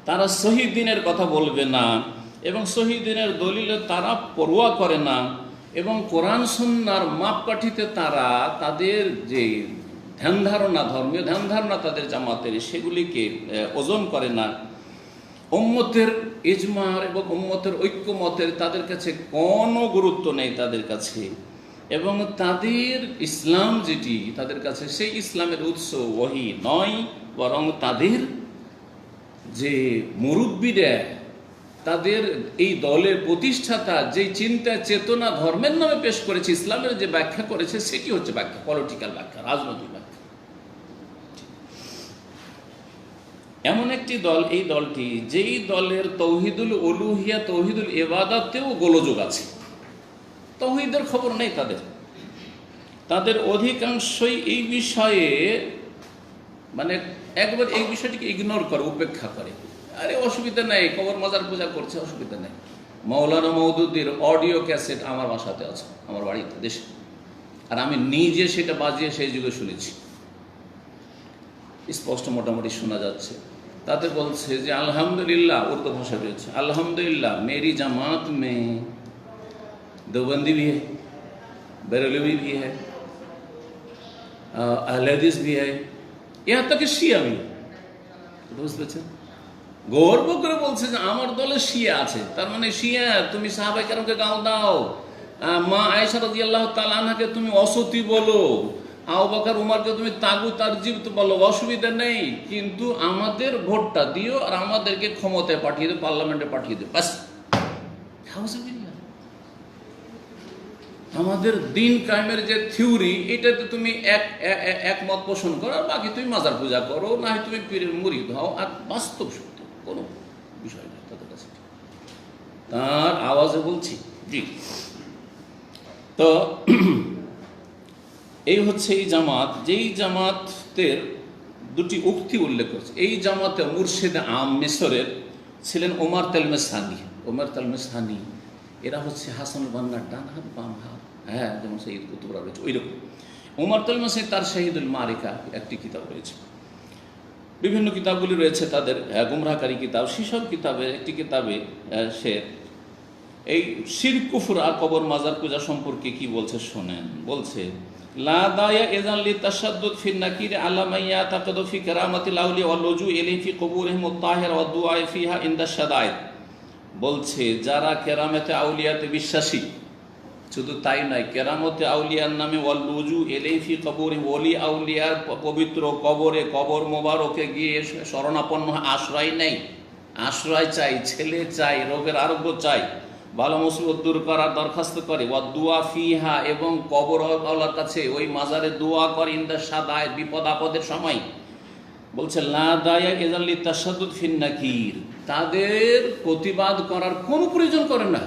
তারা সহিহ দ্বীনের কথা বলবে না এবং সহিহ দ্বীনের দলিলে তারা পরোয়া করে না, এবং কোরআন সুন্নাহর মাপকাঠিতে তারা তাদের যে ধ্যান ধারণা, ধর্মীয় ধ্যান ধারণা তাদের জামাতের, সেগুলিকে ওজন করে না। উম্মতের ইজমার এবং উম্মতের ঐক্যমতের তাদের কাছে কোনো গুরুত্ব নেই তাদের কাছে, এবং তাদের ইসলাম যেটি তাদের কাছে, সেই ইসলামের উৎস ওহী নয়, বরং তাদের যে মুরব্বীরা, তাদের এই দলের প্রতিষ্ঠাতা যে চিন্তা চেতনা ধর্মের নামে পেশ করেছে, ইসলামের যে ব্যাখ্যা করেছে, সেটি হচ্ছে ব্যাখ্যা, পলিটিক্যাল ব্যাখ্যা, রাজনৈতিক ব্যাখ্যা। এমন একটি দল, এই দলটি, যেই দলের তৌহিদুল উলুহিয়া, তৌহিদুল ইবাদাতেও গোলযোগ আছে, তৌহিদের খবর নেই তাদের অধিকাংশই এই বিষয়ে, মানে একবার এই বিষয়টিকে ইগনোর করে, উপেক্ষা করে। আরে অসুবিধা নেই, কবর মাজার পূজা করছে, অসুবিধা নেই। মাওলানা মওদুদীর অডিও ক্যাসেট আমার বাসাতে আছে, আমার বাড়িতে, দেশে, আর আমি নিজে সেটা বাজিয়ে সেই যুগে শুনেছি, স্পষ্ট মোটামুটি শোনা যাচ্ছে। তাতে বলছে যে আলহামদুলিল্লাহ, উর্দু ভাষা রয়েছে, আলহামদুলিল্লাহ मेरी जमात में देवबंदी भी है, बरेलवी भी है, আহলে হাদিস भी है, यहाँ तक कि শিয়া भी है। বুঝতে পেরেছেন? গর্ব করে বলছে যে আমার দলে শিয়া আছে, তার মানে শিয়া তুমি সাহাবায়ে কেরামকে গাল দাও, মা আয়েশা রাদিয়াল্লাহু তাআলা আনহাকে তুমি অসতী বলো, আবু বকর উমরকে তুমি তাগুত আর জিবত বলো, অসুবিধা নেই, কিন্তু আমাদের ভোটটা দিও আর আমাদেরকে ক্ষমতায় পাঠিয়ে দিও, পার্লামেন্টে পাঠিয়ে দিও, বাস। আমাদের দিন কায়েমের যে থিওরি, এটাতে তুমি একমত পোষণ করো, আর বাকি তুমি মাজার পূজা করো, না হয় তুমি পীরের মুরিদ হও, আর বাস্তব সত্য কোনো বিষয় নেই তাদের কাছে। তার আওয়াজে বলছি জি। তো এই হচ্ছে এই জামাত, যেই জামাতের দুটি উক্তি উল্লেখ করছে। এই জামাতে মুর্শিদ আম মিশরের ছিলেন ওমর তেলমেসানি। ওমর তেলমেসানি এরা হচ্ছে হাসান বান্নার ডান হাত বাম হাত, হ্যাঁ, যেমন শহীদ কুতুবরা রয়েছে ওই রকম। ওমর তেলমেসানি তার শহীদুল মারিকা একটি কিতাব রয়েছে, বিভিন্ন কিতাবগুলি রয়েছে তাদের গুমরাহকারী কিতাব। সেসব কিতাবে একটি কিতাবে সে এই শিরক কুফর আর কবর মাজার পূজা সম্পর্কে কি বলছে শোনেন। বলছে লা দায়া ইযান লিতাশাদ্দুদ ফি নাকির আলা মাইয়া তাকাদু ফি কারামাতিল আউলিয়া ওয়াল লুজু ইলাইহি ফি কুবুরিহিম আত-তাহিরা ওয়াদ দুআ ফিহা ইনদা শাদায়েদ। বলছে যারা কেরামতে আউলিয়াতে বিশ্বাসী, শুধু তাই নয়, কেরামতে আউলিয়ার নামে ওয়াল লুজু ইলাইহি ফি কুবুরিহিম, ওলি আউলিয়ার পবিত্র কবরে, কবর মোবারকে গিয়ে শরণাপন্ন আশ্রয় নেই, আশ্রয় চাই, ছেলে চাই, রোগের আরোগ্য চাই, ভালো মুসিবত দূর করার দরখাস্ত করে, ওয়া দুআ ফিহা, এবং কবর আল্লাহর কাছে ওই মাজারে দোয়া করে, ইনদা শাদায়েদ, বিপদ আপদের সময়। বলছে লা দায়া ইযান লিতাশাদ্দুদ ফিন নাকির, তাদের প্রতিবাদ করার কোনো প্রয়োজন করে না,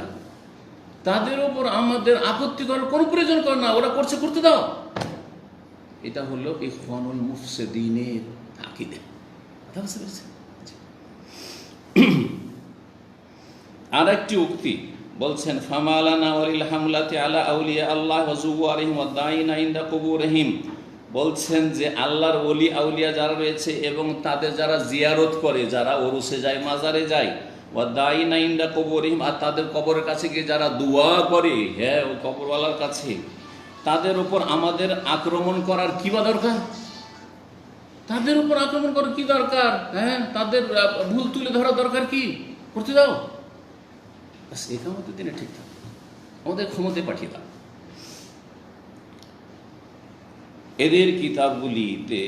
তাদের উপর আমাদের আপত্তি করার কোনো প্রয়োজন করে না, ওরা করছে করতে দাও। এটা হলো ইখওয়ানুল মুফসিদিনের আকীদা। কথা বুঝতে পেরেছেন? আর একটি উক্তি বলছেন ফামালানা ওয়ালিল হামলাতি আলা আউলিয়া আল্লাহ ওয়া যুওয়ারিহিম ওয়া দাইনা ইনদা কুবুরিহিম। বলছেন যে আল্লাহর ওলি আউলিয়া যারা রয়েছে এবং তাদের যারা জিয়ারত করে, যারা ওরুসে যায়, মাজারে যায়, ওয়া দাইনা ইনদা কুবুরিহিম, আর তাদের কবরের কাছে গিয়ে যারা দোয়া করে, হ্যাঁ, ওই কবরওয়ালার কাছে, তাদের উপর আমাদের আক্রমণ করার কি বা দরকার? তাদের উপর আক্রমণ করার কি দরকার? হ্যাঁ, তাদের ভুল তুলে ধরা দরকার কি? করতে দাও, বাস। একামতের দিনে ঠিক থাকে, আমাদের ক্ষমতায় পাঠিয়ে দাও। এদের কিতাবগুলিতে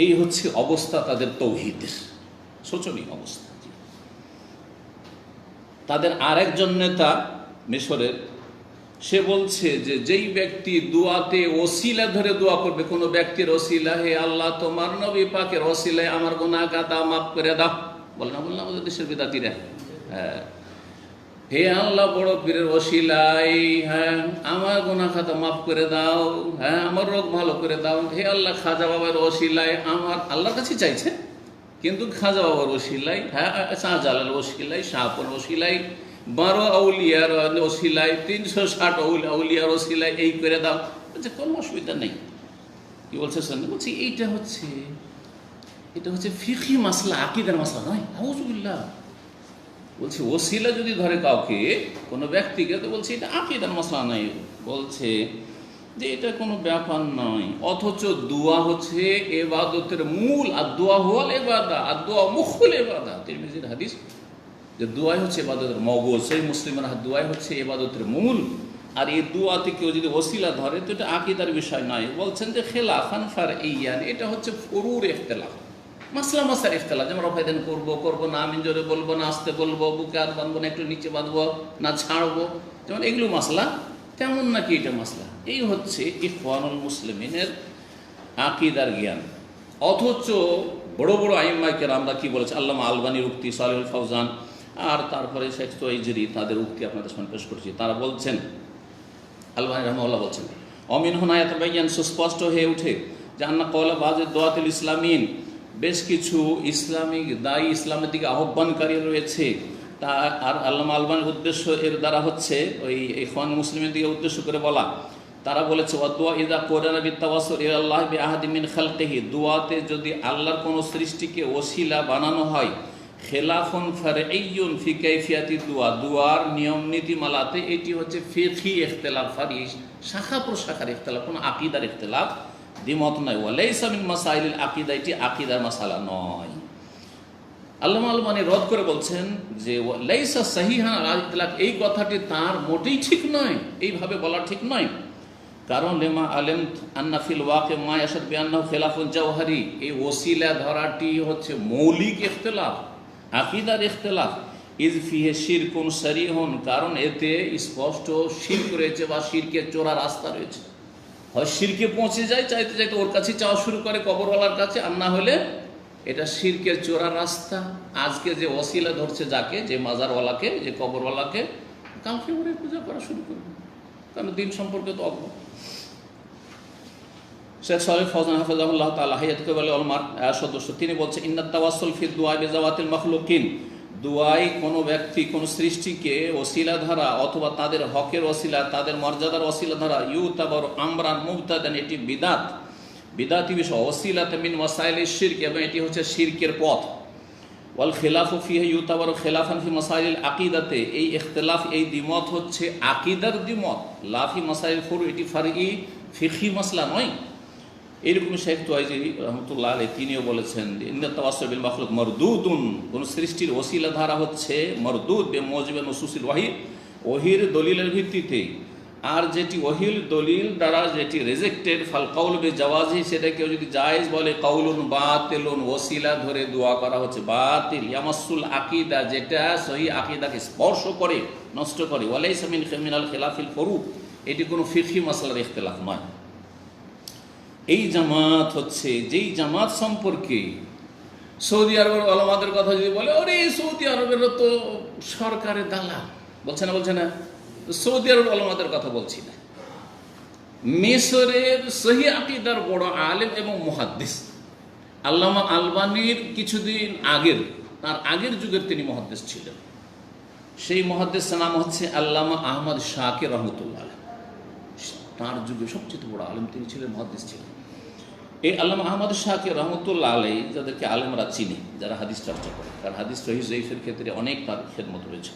এই হচ্ছে অবস্থা তাদের তৌহিদের, শোচনীয় অবস্থা। তাদের আরেকজন নেতা মিশরের, সে বলছে যে যেই ব্যক্তি দোয়াতে ওসিলা ধরে দোয়া করবে, কোনো ব্যক্তির ওসিলা, হে আল্লাহ তোমার নবী পাকের ওসিলায় আমার গুনাহ খাতা মাফ করে দাও, বলে না বললাম আমাদের দেশের বিদাতিরা, হ্যাঁ, হে আল্লাহ বড় পীরের ওসিলাই, হ্যাঁ, আমার গুনাহ খাতা মাফ করে দাও, হ্যাঁ, আমার রোগ ভালো করে দাও, হে আল্লাহ খাজা বাবার ওসিলাই, আমার আল্লাহর কাছে চাইছে, কিন্তু খাজা বাবার ওসিলাই, হ্যাঁ, শাহজালাল ওসিলাই, শাহপুর ওসিলাই, 12 আউলিয়ার ওসিলাই, 360 আউলিয়ার ওসিলাই, এই করে দাও। বলছে কোনো অসুবিধা নেই। কি বলছে শোনেন? বলছি এটা হচ্ছে ফিকহি মাসলা, আকীদার মাসলা নয়। আউযুবিল্লাহ। বলছে ওসিলা যদি ধরে কাউকে, কোনো ব্যক্তিকে, তো বলছে এটা আকীদার মাসলা নয়। বলছে যে এটা কোনো ব্যাপার নয়, অথচ দোয়া হচ্ছে ইবাদতের মূল, আর দোয়া হওয়াল ইবাদা, আর দোয়া মুখুল ইবাদা। তিরমিজির হাদিস যে দোয়াই হচ্ছে ইবাদতের মগজ, সেই মুসলিমের দোয়াই হচ্ছে ইবাদতের মূল, আর এই দোয়াতে কেউ যদি ওসিলা ধরে তো এটা আকীদার বিষয় নয়। বলছেন যে খেলাফান ফারঈয়ান, এটা হচ্ছে ফুরুর ইখতিলাফ, মাসলা মাসার ইখতিলাফ, যেমন রফায়দান করবো না, আমি জোরে বলবো না, আস্তে বলবো, বুকে হাত বাঁধবো না, একটু নিচে বাঁধবো না, ছাড়বো, যেমন এগুলো মাসলা, তেমন নাকি এটা মাসলা। এই হচ্ছে ইখওয়ানুল মুসলিমিনের আকীদার জ্ঞান। অথচ বড় বড় আইম্মায়ে কেরামরা কি বলেছে, আল্লামা আলবানীর উক্তি, সালেহুল ফাওজান, আর তারপরে শেখ তোয়াইজরি, তাদের উক্তি আপনাদের সামনে পেশ করছি। তারা বলছেন, আলবানী রাহমাহুল্লাহ বলছেন, অমিন হুনায়াত বাইয়ান, সুস্পষ্ট হয়ে ওঠে যে আন্না কওলা বাযে দোয়াতুল ইসলামিন, বেশ কিছু ইসলামিক দায়ী, ইসলামের দিকে আহ্বানকারী রয়েছে। তা আর আল্লামা আলবানীর উদ্দেশ্য এর দ্বারা হচ্ছে ওই ইখওয়ান মুসলিমের দিকে উদ্দেশ্য করে বলা। তারা বলেছে ওয়াদুয়া ইযা কুরানা বিতাওয়াসসুল ইলাল্লাহি বিআহাদি মিন খালকিহি, দুআতে যদি আল্লাহর কোনো সৃষ্টিকে ওসিলা বানানো হয়, খেলাফুন ফারঈয়ুন ফি কাইফিয়াতি দুআ, দুআর নিয়ম নীতিমালাতে এটি হচ্ছে ফিকহি ইখতিলাফ, শাখা প্রশাখার ইখতিলাফ, কোনো আকীদার ইখতিলাফ দ্বিমত নয়। ওয়ালাইসা মিন মাসাইলিল আকীদা, এটি আকীদার মাসালা নয়। আল্লামা আলবানী রদ করে বলছেন যে লাইসা সাহিহান আলা ইতলাক, এই কথাটি তার মোটেই ঠিক নয়, এইভাবে বলা ঠিক নয়। কারণ লেমা আলেম আন্না ফিল ওয়াকে মা ইয়াশাদ বিআন্নাহু খিলাফুল জাওহারি, এই ওসিলা ধরাটি হচ্ছে মৌলিক ইখতিলাফ, আকীদার ইখতিলাফ। ইজ ফিহে শিরকুন সারিহুন, কারণ এতে স্পষ্ট শিরক রয়েছে বা শিরকের চোরা রাস্তা রয়েছে। হয় শিরকে পৌঁছে যায়, চাইতে চাইতে ওর কাছে চাওয়া শুরু করে কবরওয়ালার কাছে, আর না হলে এটা শিরকের চোরা রাস্তা। আজকে যে ওসিলা ধরছে যাকে, যে মাজারওয়ালাকে, যে কবরওয়ালাকে, কালকে ওরে পূজা করা শুরু করবে, কারণ দিন সম্পর্কে তো অজ্ঞ। শেখ সালেহ ফওজান হাফিজাহুল্লাহ তাআলা হায়াত কাবালে উলামার সদস্য, তিনি বলছেন ইন্নাত তাওয়াসসুল ফি দুআ বিজাওয়াতিল মাখলুকিন, দুআই কোনো ব্যক্তি কোনো সৃষ্টিকে ওসিলা ধরা অথবা তাদের হকের ওসিলা, তাদের মর্যাদার ওসিলা ধরা, ইউতাবার আমরান মুবতাদান, এটি বিদাত, বিদাতি বিষয়। ওসিলাতে মিন মাসাইলিশ শিরক, এবং এটি হচ্ছে শিরকের পথ। ওয়াল খিলাফু ফিহি ইউতাবারু খিলাফান ফি মাসাইলিল আকিদাতে, এই ইখতিলাফ, এই দ্বিমত হচ্ছে আকিদার দ্বিমত, লা ফি মাসাইল ফুরু, এটি ফারঈ ফিকহি মাসলা নয়। এইরকম শেখ তুয়াইজি রহমতুল্লাহ আলাইহি তিনিও বলেছেন ইন্নাত তাওয়াসসুল বিল মাখলুক মারদুদুন, কোন সৃষ্টির ওসিলা ধারা হচ্ছে মারদুদ বিমুজিবিন নুসুসিল ওয়াহি, ওহির দলিলের ভিত্তিতে। আর যেটি ওহির দলিল দ্বারা যেটি রিজেক্টেড, ফাল কাউল বিজাওয়াজি, সেটা কেউ যদি জায়েজ বলে, কাউলুন বাতিলুন, ওসিলা ধরে দোয়া করা হচ্ছে বাতিল। ইয়ামাসসুল আকীদা, যেটা সহি আকীদাকে স্পর্শ করে, নষ্ট করে। ওয়ালাইসা মিনাল খিলাফিল ফুরু, এটি কোনো ফিকহি মাসলার ইখতিলাফ নয়। এই জামাত হচ্ছে যেই জামাত সম্পর্কে সৌদি আরবের ওলামাদের কথা যদি বলে, ওরে সৌদি আরবের তো সরকারের দালাল, বলছে না, বলছে না, সৌদি আরবের ওলামাদের কথা বলছি না, মিশরের সহি আকীদার বড় আলেম এবং মুহাদ্দিস আল্লামা আলবানীর কিছুদিন আগের, তার আগের যুগের তিনি মুহাদ্দিস ছিলেন। সেই মুহাদ্দিসের নাম হচ্ছে আল্লামা আহমদ শাকির রহমতুল্লাহ আলাইহি। তার যুগে সবচেয়ে বড় আলেম তিনি ছিলেন, মুহাদ্দিস ছিলেন। এই আল্লামা আহমদ শাকির রহমতুল্লাহ আলাইহি, যাদেরকে আলেমরা চিনে, যারা হাদিস চর্চা করে, কারণ হাদিস সহিহ জয়ীফের ক্ষেত্রে অনেক তার খেদমত রয়েছে।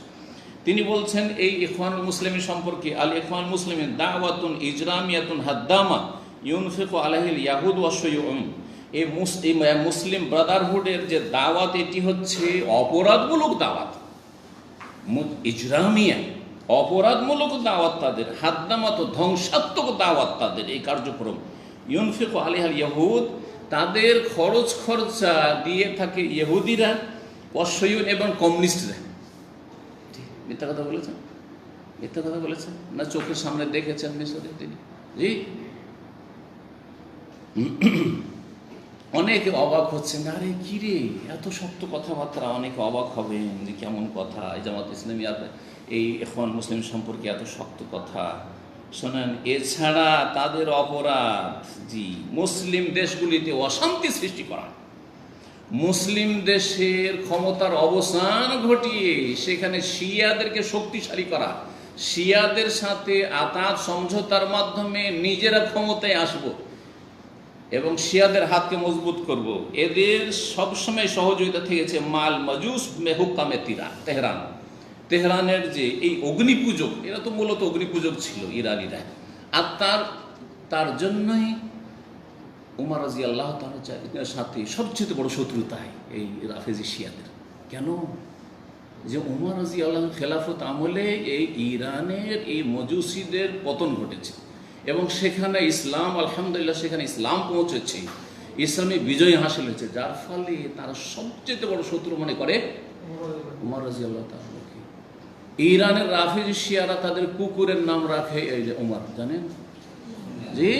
তিনি বলছেন এই ইখওয়ানুল মুসলিমিন সম্পর্কে, আল ইখওয়ানুল মুসলিমিন দাওয়াতুন ইজরামিয়াতুন হাদ্দামা ইউনফিকু আলাইহিল ইয়াহুদ ওয়া শুয়ুউন, এই মুসলিম ব্রাদারহুডের যে দাওয়াত, এটি হচ্ছে অপরাধমূলক দাওয়াত, ইজরামিয়া, অপরাধমূলক দাওয়াত তাদের, হাদ্দামাত, ধ্বংসাত্মক দাওয়াত তাদের এই কার্যক্রম। ইউনফিকু আলাইহিল ইয়াহুদ, তাদের খরচ খরচা দিয়ে থাকে ইহুদিরা, ওয়া শুয়ুউন, এবং কমিউনিস্টরা। মিথ্যা কথা বলেছেন, মিথ্যা কথা বলেছেন না, চোখের সামনে দেখেছেন মিশরে তিনি। জি, অনেকে অবাক হচ্ছেন, আরে কি রে এত শক্ত কথাবার্তা, অনেকে অবাক হবেন যে কেমন কথা, এই জামাত ইসলামী আর এই এখন মুসলিম সম্পর্কে এত শক্ত কথা। শোনেন, এছাড়া তাদের অপরাধ, জি, মুসলিম দেশগুলিতে অশান্তি সৃষ্টি করা, মুসলিম দেশের ক্ষমতার অবসান ঘটিয়ে সেখানে শিয়াদেরকে শক্তিশালী করা, শিয়াদের সাথে আতাত সমঝোতার মাধ্যমে নিজেরা ক্ষমতায় আসব এবং শিয়াদের হাতকে মজবুত করব, এদের সবসময় সহযোগিতা থেকেছে মাল মাজুস মেহুকামে তেহরান, তেহরানের যে এই অগ্নিপূজক, এরা তো মূলত অগ্নিপূজক ছিল ইরানিরা, আর তার জন্যই উমর রাদিয়াল্লাহু তাআলার সাথে সবচেয়ে বড় শত্রুতায় এই রাফেজি শিয়াদের। কেন? যে উমর রাদিয়াল্লাহু খেলাফত আমলে এই ইরানের এই মজুসিদের পতন ঘটেছে এবং সেখানে ইসলাম, আলহামদুলিল্লাহ, সেখানে ইসলাম পৌঁছেছে, ইসলামী বিজয় হাসিল হয়েছে, যার ফলে তারা সবচেয়ে বড় শত্রু মনে করে উমর রাদিয়াল্লাহু তাআলাকে। ইরানের রাফেজি শিয়ারা তাদের কুকুরের নাম রাখে এই যে উমর, জানেন? জি,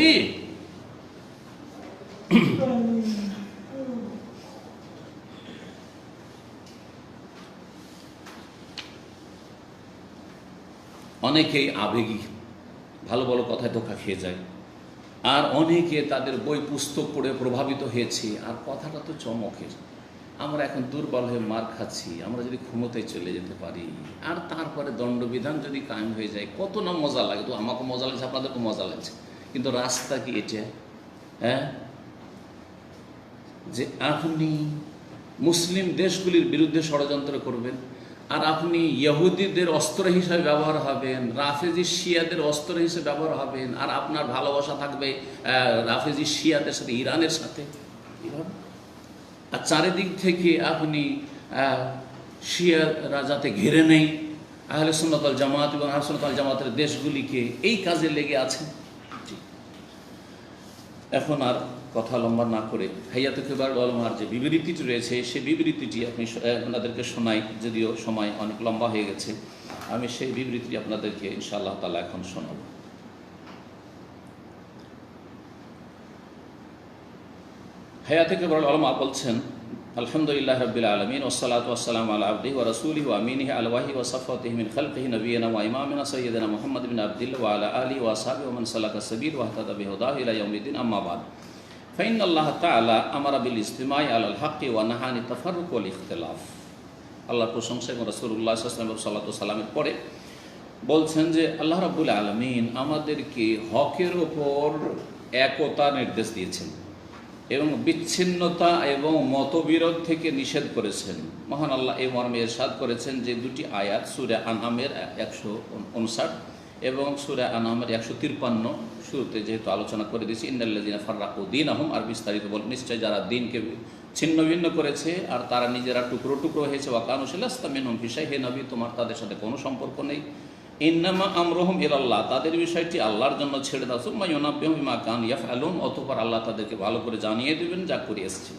অনেকেই আবেগী, ভালো ভালো কথায় ধোঁকা খেয়ে যায়, আর অনেকে তাদের বই পুস্তক পড়ে প্রভাবিত হয়েছে, আর কথাটা তো চমকের। আমরা এখন দুর্বল হয়ে মার খাচ্ছি, আমরা যদি ক্ষমতায় চলে যেতে পারি আর তারপরে দণ্ডবিধান যদি কায়েম হয়ে যায়, কত না মজা লাগে। তো আমাকে মজা লাগছে, আপনাদেরকে মজা লাগছে, কিন্তু রাস্তা কি এটা? হ্যাঁ, যে আপনি মুসলিম দেশগুলির বিরুদ্ধে ষড়যন্ত্র করবেন, আর আপনি ইহুদিদের অস্ত্র হিসেবে ব্যবহার হবেন, রাফেজি শিয়াদের অস্ত্র হিসেবে ব্যবহার হবেন, আর আপনার ভালোবাসা থাকবে রাফেজি শিয়াদের সাথে, ইরানের সাথে। আর চারিদিক থেকে আপনি শিয়ারা যাতে ঘিরে নেই আহলে সুন্নাত ওয়াল জামাত এবং আহলে সুন্নাত ওয়াল জামাতের দেশগুলিকে, এই কাজে লেগে আছেন। এখন আর কথা লম্বা না করে হাইয়াতে কিবার উলামার যে বিবৃতিটি রয়েছে সেই বিবৃতিটি আপনি আপনাদেরকে শোনাই, যদিও সময় অনেক লম্বা হয়ে গেছে। আমি সেই বিবৃতিটি আপনাদেরকে ইনশাআল্লাহ তাআলা এখন শোনাব। হাইয়াতে কিবার উলামা বলছেন, আলহামদুলিল্লাহ রাব্বিল আলামিন ওয়াসসালাতু ওয়াসসালামু আলা আবদিহি ওয়া রাসূলিহি ওয়া আমিনিহি আল ওয়াহি ওয়া সাফওয়াতিহি মিন খালকিহি নবিয়িনা ওয়া ইমামিনা সাইয়্যিদিনা মুহাম্মদ বিন আবদিল্লাহ ওয়া আলা আলিহি ওয়া আসহাবিহি ওয়া মান সালাকা সাবিল ওয়া ইহতাদা বিহুদাহি ইলা ইয়াউমিদ্দিন, আম্মা বাদ। ফাইনাল্লাহ তাআলা আমারা বিল ইজতিমাই আলাল হাক্কি ওয়া নাহানি তাফাররুক ওয়াল ইখতিলাফ। আল্লাহর প্রশংসা এবং রাসূলুল্লাহ সাল্লাল্লাহু আলাইহি ওয়াসাল্লামের পরে বলছেন যে আল্লাহ রাব্বুল আলামিন আমাদেরকে হকের ওপর একতা নির্দেশ দিয়েছেন এবং বিচ্ছিন্নতা এবং মতবিরোধ থেকে নিষেধ করেছেন। মহান আল্লাহ এই মর্মে ইরশাদ করেছেন যে দুটি আয়াত সূরা আনআমের 159 এবং সূরা আনআমের 153 শুরুতে যেহেতু আলোচনা করে দিয়েছি, ইন্নাল্লাযীনা ফাররাকু দীনাহুম, আর বিস্তারিত বল নিশ্চয় যারা দিনকে ছিন্ন ভিন্ন করেছে আর তারা নিজেরা টুকরো টুকরো হয়েছে, ওয়া কানু লাস্তা মিনহুম ফি শাই, হে নবী তোমার তাদের সাথে কোনো সম্পর্ক নেই। ইন্নামা আমরুহুম ইলাল্লাহ, তাদের বিষয়টি আল্লাহর জন্য ছেড়ে দাও। সুম্মা ইউনাব্বিহুম বিমা কানু ইয়াফআলুন, অতঃপর আল্লাহ তাদেরকে ভালো করে জানিয়ে দেবেন যা করে এসেছে।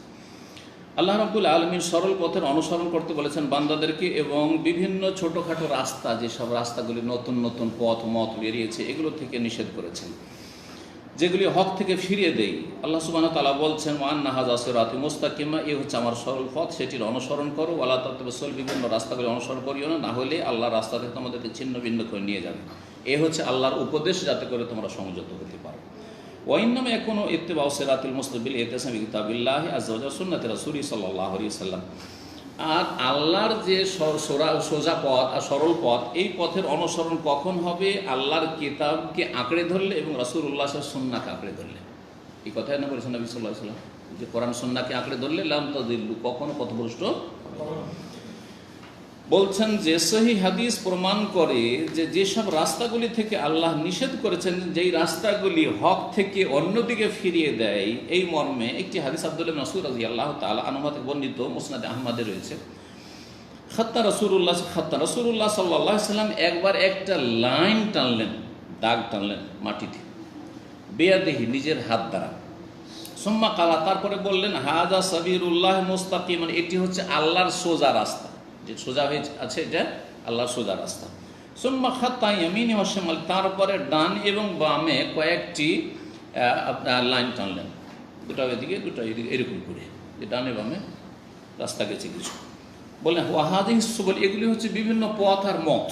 আল্লাহ রাব্বুল আলামিন সরল পথের অনুসরণ করতে বলেছেন বান্দাদেরকে, এবং বিভিন্ন ছোটোখাটো রাস্তা, যেসব রাস্তাগুলি নতুন নতুন মত বেরিয়েছে এগুলো থেকে নিষেধ করেছেন, যেগুলি হক থেকে ফিরিয়ে দেয়। আল্লাহ সুবহানাহু ওয়া তাআলা বলছেন, ওয়া আন্না হাযা সিরাতি মুস্তাকিমা, এই হচ্ছে আমার সরল পথ, সেটির অনুসরণ করো। ওয়ালা তাতাবিসুল, বিভিন্ন রাস্তাগুলি অনুসরণ করিও না, না হলে আল্লাহর রাস্তা থেকে তোমাদেরকে ছিন্ন ভিন্ন করে নিয়ে যাবে। এ হচ্ছে আল্লাহর উপদেশ, যাতে করে তোমরা সংযত হতে পারো। ওয়া ইন্নামা ইয়াকুনু ইত্তিবাউ সিরাতিল মুস্তাবিল ইতিসামি কিতাবিল্লাহি আযজা ওয়া জাল্লা সুন্নাতি রাসূলি সাল্লাল্লাহু আলাইহি ওয়াসাল্লাম। আর আল্লাহর যে সোজা পথ আর সরল পথ, এই পথের অনুসরণ কখন হবে? আল্লাহর কিতাবকে আঁকড়ে ধরলে এবং রাসূলুল্লাহ সাল্লাল্লাহু আলাইহি সুন্নাহকে আঁকড়ে ধরলে। এই কথাই না বলেছেন নবী সাল্লাল্লাহু আলাইহি ওয়াসাল্লাম, যে কোরআন সুন্নাহকে আঁকড়ে ধরলে লাম তাযিল্লু, কখনো পথভ্রষ্ট। বলছেন যে সহিহ হাদিস প্রমাণ করে যে যেসব রাস্তাগুলি থেকে আল্লাহ নিষেধ করেছেন, যেই রাস্তাগুলি হক থেকে অন্যদিকে ফিরিয়ে দেয়, এই মর্মে একটি হাদিস আব্দুল্লাহ ইবনে মাসউদ রাদিয়াল্লাহু তাআলা আনহু থেকে বর্ণিত, মুসনাদে আহমদে রয়েছে। রাসূলুল্লাহ সাল্লাল্লাহু আলাইহি ওয়াসাল্লাম একবার একটা লাইন টানলেন, দাগ টানলেন মাটিতে, বিয়াদিহি, নিজের হাত দ্বারা। সুম্মা কালা, তারপরে বললেন, হাযা সাবিলুল্লাহ মুস্তাকিমান, এটি হচ্ছে আল্লাহর সোজা রাস্তা, যে সোজা হয়ে আছে এটা আল্লাহর সোজা রাস্তা। সুম্মা খাত্তা ইয়ামিনি ওয়া শিমাল, তারপরে ডান এবং বামে কয়েকটি লাইন টানলেন, দুটো এদিকে দুটো এদিকে, এরকম করে, যে ডানে বামে রাস্তা গেছে কিছু। বললেন ওয়া হাযিহি সুবুল, এগুলি হচ্ছে বিভিন্ন পথ আর মত।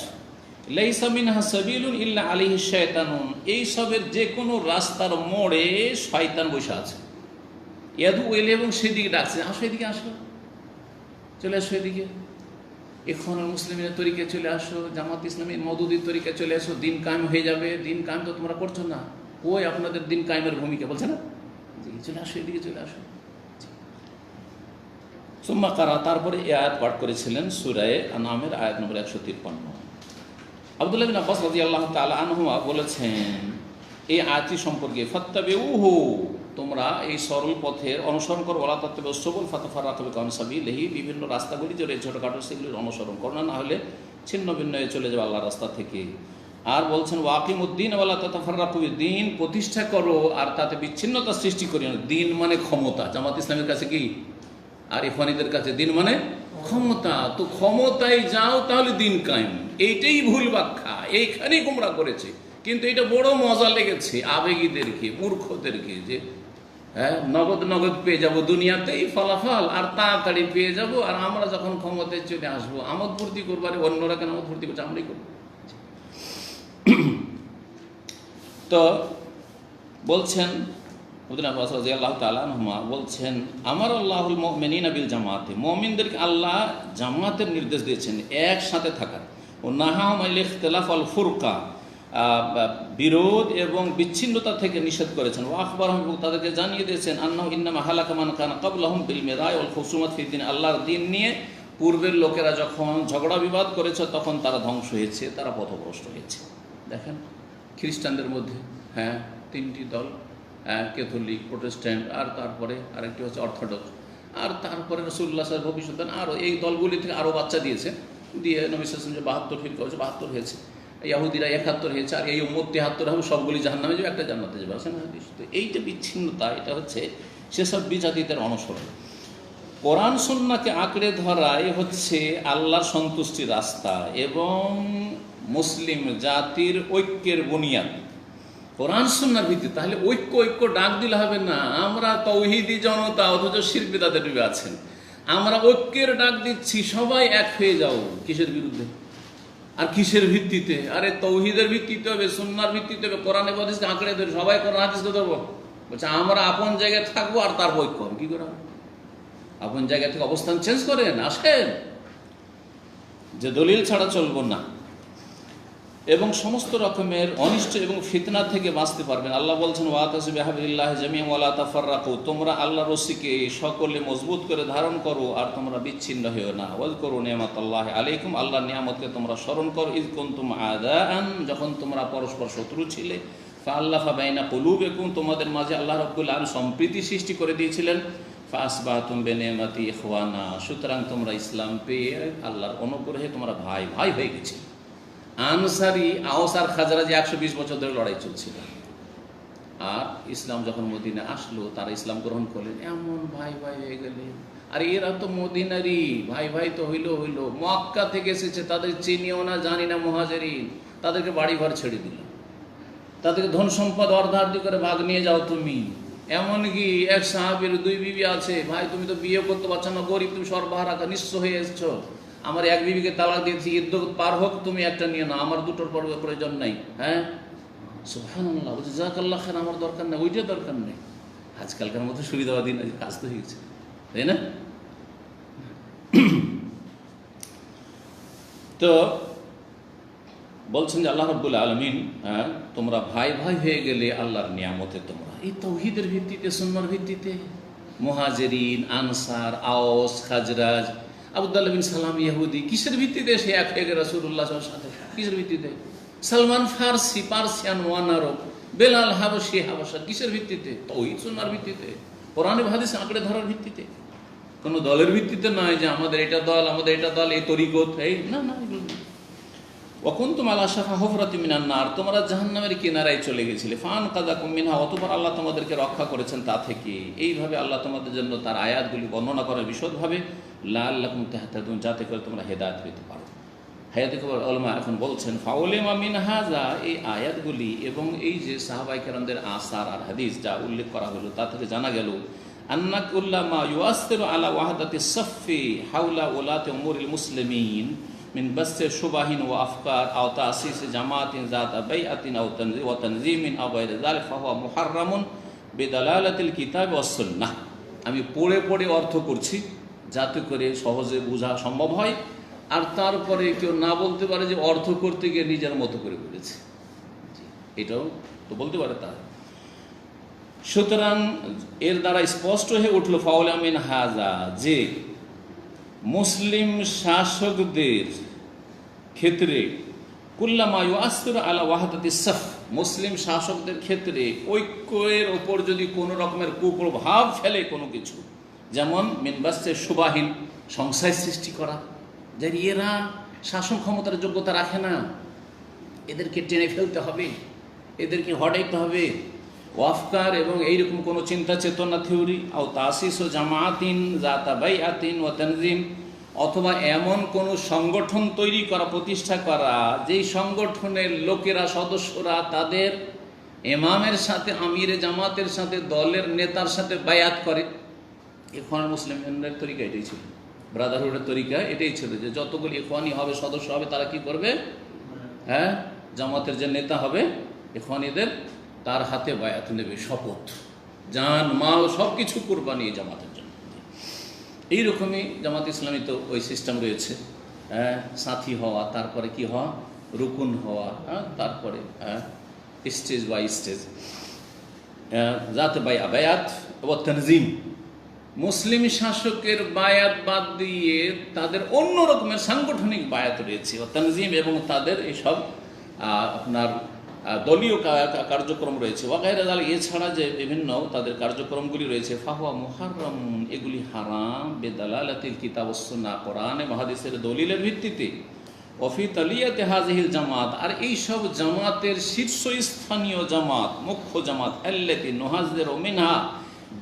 লাইসা মিনহা সাবিলুন ইল্লা আলাইহি শায়তানুন, এই সবের যে কোনো রাস্তার মোড়ে শয়তান বসে আছে। ইয়াদু ইলাইহি, এবং সেদিকে ডাকছে, আসো এদিকে, আসো, চলে আসো এদিকে, ইখওয়ানুল মুসলিমিনের তরিকে চলে আসো, জামাত ইসলামী মওদুদির তরিকে চলে আসো, দিন কায়েম হয়ে যাবে। দিন কায়েম তো তোমরা করছো না, ওই আপনাদের দিন কায়েমের ভূমিকা, বলছে না, চলে আসো এদিকে, চলে আসো। সুম্মা কারা, তারপরে এই আয়াত পাঠ করেছিলেন সূরা আনআমের আয়াত নম্বর 153। আব্দুল্লাহ বিন আব্বাস রাদিয়াল্লাহু তাআলা আনহুমা বলেছেন এই আয়াতটি সম্পর্কে, ফাত্তাবিউহু, তোমরা এই সরল পথের অনুসরণ করো, ওয়ালা তাত্তাবিউস সুবুল ফাতাফাররাকু বিকুম আন সাবিলিহি, বিভিন্ন রাস্তাগুলি যে ছোটখাটো সেগুলির অনুসরণ করো না, হলে ছিন্ন ভিন্ন হয়ে চলে যাবে আল্লাহর রাস্তা থেকে। আর বলছেন ওয়াকিমুদ্দিন ওয়ালা তাতাফাররাকু, দিন প্রতিষ্ঠা করো আর তাতে বিচ্ছিন্নতা সৃষ্টি করিও না। দিন মানে ক্ষমতা, জামাত ইসলামের কাছে কি আর ইখওয়ানীদের কাছে দিন মানে ক্ষমতা, তো ক্ষমতায় যাও তাহলে দিন কায়েম। এইটাই ভুল ব্যাখ্যা, এইখানেই গোমরা করেছে। কিন্তু এটা বড় মজা লেগেছে আবেগীদেরকে, মূর্খদেরকে, যে হ্যাঁ নগদ পেয়ে যাব দুনিয়াতেই ফলাফল, আর তাড়াতাড়ি পেয়ে যাব, আর আমরা যখন ক্ষমতায় চলে আসবো আমোদ ফুর্তি করবো। আরে অন্যরা কেন আমোদ ফুর্তি করছে, আমরাই করবো। তো বলছেন রাদিয়াল্লাহু তাআলা আনহুমা বলছেন, আমার আল্লাহুল মুমিনিনা বিল জামাতে, মুমিনদেরকে আল্লাহ জামাতের নির্দেশ দিয়েছেন, একসাথে থাকার। ও নাহাহুম আনিল ইখতিলাফ ওয়াল ফুরকা, বিরোধ এবং বিচ্ছিন্নতা থেকে নিষেধ করেছেন। ওয়া আখবারহুম, এবং তাদেরকে জানিয়ে দিয়েছেন, আন্নাহু ইন্নামা হালাকা মান কানা ক্বাবলাহুম বিল মিরাই ওয়াল খুসুমাত ফি দ্বীন, আল্লাহর দ্বীন নিয়ে পূর্বের লোকেরা যখন ঝগড়া বিবাদ করেছে তখন তারা ধ্বংস হয়েছে, তারা পথভ্রষ্ট হয়েছে। দেখেন খ্রিস্টানদের মধ্যে তিনটি দল, ক্যাথলিক, প্রোটেস্ট্যান্ট, আর তারপরে আরেকটি হচ্ছে অর্থোডক্স, আর তারপরে রাসূলুল্লাহ সাল্লাল্লাহু আলাইহি ওয়াসাল্লাম আরও এই দলগুলি থেকে আরও বাচ্চা দিয়েছে, দিয়ে নবী সাল্লাল্লাহু আলাইহি ওয়াসাল্লাম যে 72 ফিরকা হয়েছে, 72 হয়েছে, ইহুদিরা 71 হয়েছে, আর এই উম্মত 73 হবে, সবগুলি জাহান্নামে যাবে, একটা জান্নাতে যাবে। আছে না হাদিস? তো এইটা বিচ্ছিন্নতা, এটা হচ্ছে সেসব বিজাতিদের অনুসরণ। কোরআন সুন্নাহকে আঁকড়ে ধরাই হচ্ছে আল্লাহর সন্তুষ্টির রাস্তা এবং মুসলিম জাতির ঐক্যের বুনিয়াদ কোরআন সুন্নাহর ভিত্তিতে। তাহলে ঐক্য ডাক দিলে হবে না। আমরা তৌহিদি জনতা, অথচ শিরক বিদআতে ডুবে আছেন। আমরা ঐক্যের ডাক দিচ্ছি, সবাই এক হয়ে যাও। কিসের বিরুদ্ধে আর কিসের ভিত্তিতে? আরে তৌহিদের ভিত্তিতে হবে, সুন্নাহর ভিত্তিতে হবে, কোরআন হাদিসকে আঁকড়ে ধরে সবাই কোরআন হাদিসকে ধরবো। বলছে আমরা আপন জায়গায় থাকবো আর তার ঐক্য হবে। কি করে? আপন জায়গা থেকে অবস্থান চেঞ্জ করেন, আসেন, যে দলিল ছাড়া চলবো না। এবং সমস্ত রকমের অনিষ্ট এবং ফিতনা থেকে বাঁচতে পারবেন। আল্লাহ বলছেন ওয়াতাসিবু বিহাবলিল্লাহি জামিআন ওয়া লা তাফাররাকু, তোমরা আল্লাহর রশিকে সকলে মজবুত করে ধারণ করো আর তোমরা বিচ্ছিন্ন হও না। ওয়াজকুরু নি'মাতাল্লাহি আলাইকুম, আল্লাহর নিয়ামতকে তোমরা স্মরণ করো। ইয কুনতুম আদাআন, যখন তোমরা পরস্পর শত্রু ছিলে, ফাআল্লাফা বাইনা কুলুবিকুম, তোমাদের মাঝে আল্লাহ রাব্বুল আলামিন সম্প্রীতি সৃষ্টি করে দিয়েছিলেন। ফাসবাহতুম বিনি'মাতি ইখওয়ানা, সুতরাং তোমরা ইসলাম পেয়ে আল্লাহর অনুগ্রহে তোমরা ভাই ভাই হয়ে গেছে। আনসারি, আওস আর খাজরাজি 120 বছর ধরে লড়াই চলছিল, আর ইসলাম যখন মদিনা আসলো তারা ইসলাম গ্রহণ করলেন, এমন ভাই ভাই হয়ে গেলেন। আর এরা তো মদিনারই ভাই ভাই তো হইল, মক্কা থেকে এসেছে, তাদের চিনিও না জানি না মুহাজিরিন, তাদেরকে বাড়ি ঘর ছেড়ে দিল, তাদেরকে ধন সম্পদ অর্ধার্ধি করে ভাগ নিয়ে যাও তুমি। এমনকি এক সাহাবীর 2 বিবি আছে, ভাই তুমি তো বিয়ে করতে পারছো না, গরিব, তুমি সর্বহারা নিঃস্ব হয়ে এসছো, আমার এক বিবিকে তালাক দিয়েছি, ইদ্যত পার হোক, তুমি একটা নিয়ে নাও, আমার দুটোর প্রয়োজন নাই। সুবহানাল্লাহ, বলছে জাযাকাল্লাহ খান, আমার দরকার নেই, ওইটা দরকার নেই। আজকালকার মতো সুবিধাবাদী কাজ তো হয়ে গেছে, তাই না? তো বলছেন যে আল্লাহ রাব্বুল আলামিন, তোমরা ভাই ভাই হয়ে গেলে আল্লাহর নিয়ামতে, তোমরা এই তাওহীদের ভিত্তিতে, সুন্নাহর ভিত্তিতে, মুহাজিরিন, আনসার, আওস, খাজরাজ, আবদুল্লাহ বিন সালাম ইহুদি, কিসের ভিত্তিতে সে এক হয়ে গেল রাসূলুল্লাহ সাল্লাল্লাহু আলাইহি ওয়াসাল্লাম সাথে? কিসের ভিত্তিতে? সালমান ফারসি, পার্সিয়ান ওয়ান আরব, বেলাল হাবশি, হাবশা, কিসের ভিত্তিতে? তাওহীদ সুন্নাহর ভিত্তিতে, কোরআন হাদিস আঁকড়ে ধরার ভিত্তিতে, কোনো দলের ভিত্তিতে নয় যে আমাদের এটা দল, আমাদের এটা দল, এই তরিকত, এই না না। ওয়া কুনতুম আলা শাফা হুফরাতিন মিনান নার, তোমরা জাহান্নামের কিনারায় চলে গেছিলে। ফাআনকাযাকুম মিনহা, অতঃপর আল্লাহ তোমাদেরকে রক্ষা করেছেন তা থেকে। এইভাবে আল্লাহ তোমাদের জন্য তার আয়াতগুলি বর্ণনা করেন বিশদভাবে, লাআল্লাকুম তাহতাদুন, যাতে করে তোমরা হেদায়েত পেতে পারো। হায়াতে উলামা এখন বলছেন ফাউলিমা মিন হাযা, এই আয়াতগুলি এবং এই যে সাহাবায়ে কেরামদের আসার আর হাদিস যা উল্লেখ করা হলো, তা থেকে জানা গেল আন্না কুল্লামা ইউআসসিরু আলা ওয়াহদাতিস সাফফি হাওলা উলাতি উমুরিল মুসলিমিন মিন বাসসি শুবাহিন ওয়া আফকার আও তাসিস জামাতিন যাতা বাইআতিন আও তানযীমিন আও গায়রি যালিকা ফাহুয়া মুহাররামুন বিদালালাতিল কিতাব ওয়াস সুন্নাহ। আমি পড়ে পড়ে অর্থ করছি যাতে করে সহজে বোঝা সম্ভব হয়, আর তারপরে কেউ না বলতে পারে যে অর্থ করতে গিয়ে নিজের মতো করে বলেছে, এটাও তো বলতে পারে তার। সুতরাং এর দ্বারা স্পষ্ট হয়ে উঠল ফাউলা মিন হাযা, যে মুসলিম শাসকদের ক্ষেত্রে কুল্লামা ইউআসসিরু আলা ওয়াহদাতিস সাফ, মুসলিম শাসকদের ক্ষেত্রে ঐক্যের ওপর যদি কোনো রকমের কুপ্রভাব ফেলে কোনো কিছু, যেমন মিনবাসে সুবাহীন, সংশয় সৃষ্টি করা, যে এরা শাসন ক্ষমতার যোগ্যতা রাখে না, এদেরকে টেনে ফেলতে হবে, এদেরকে হটাইতে হবে, ওয়াফকার এবং এইরকম কোনো চিন্তা চেতনা থিওরি, আও তাসিস ও জামাতিন যাতা বাইআতিন ওয়া তানযীম, অথবা এমন কোনো সংগঠন তৈরি করা, প্রতিষ্ঠা করা, যেই সংগঠনের লোকেরা, সদস্যরা তাদের ইমামের সাথে, আমিরে জামাতের সাথে, দলের নেতার সাথে বায়াত করে। ইখওয়ানুল মুসলিমিনের তরিকা এটাই ছিল, ব্রাদারহুডের তরিকা এটাই ছিল, যে যতগুলি ইখওয়ানি হবে, সদস্য হবে, তারা কি করবে? জামাতের যে নেতা হবে ইখওয়ানিদের, তার হাতে বায়াত নেবে, শপথ, জান মাল সব কিছু কুরবানি জামাতের জন্য। এইরকমই জামাত ইসলামী তো ওই সিস্টেম রয়েছে, সাথী হওয়া, তারপরে কি হওয়া, রুকুন হওয়া, তারপরে স্টেজ বাই স্টেজ, যাতে বায়াত ও তানজিম, মুসলিম শাসকের বায়াত বাদ দিয়ে তাদের অন্য রকমের সাংগঠনিক বায়াত রয়েছে, তানজিম এবং তাদের এইসব আপনার দলীয় কার্যক্রম রয়েছে। ওয়াগায়রা জালিক, এছাড়া যে বিভিন্ন তাদের কার্যক্রমগুলি রয়েছে, ফাহুয়া মুহাররাম, এগুলি হারাম, বেদালালাতিল কিতাব ওয়াস সুন্নাহ, কোরআন এবং হাদিসের দলিলের ভিত্তিতে। ওয়াফি তালিয়াতে হাযিহিল জামাত, আর এইসব জামাতের শীর্ষস্থানীয় জামাত, মুখ্য জামাত, আল্লাতী নুহাযযিরু মিনহা,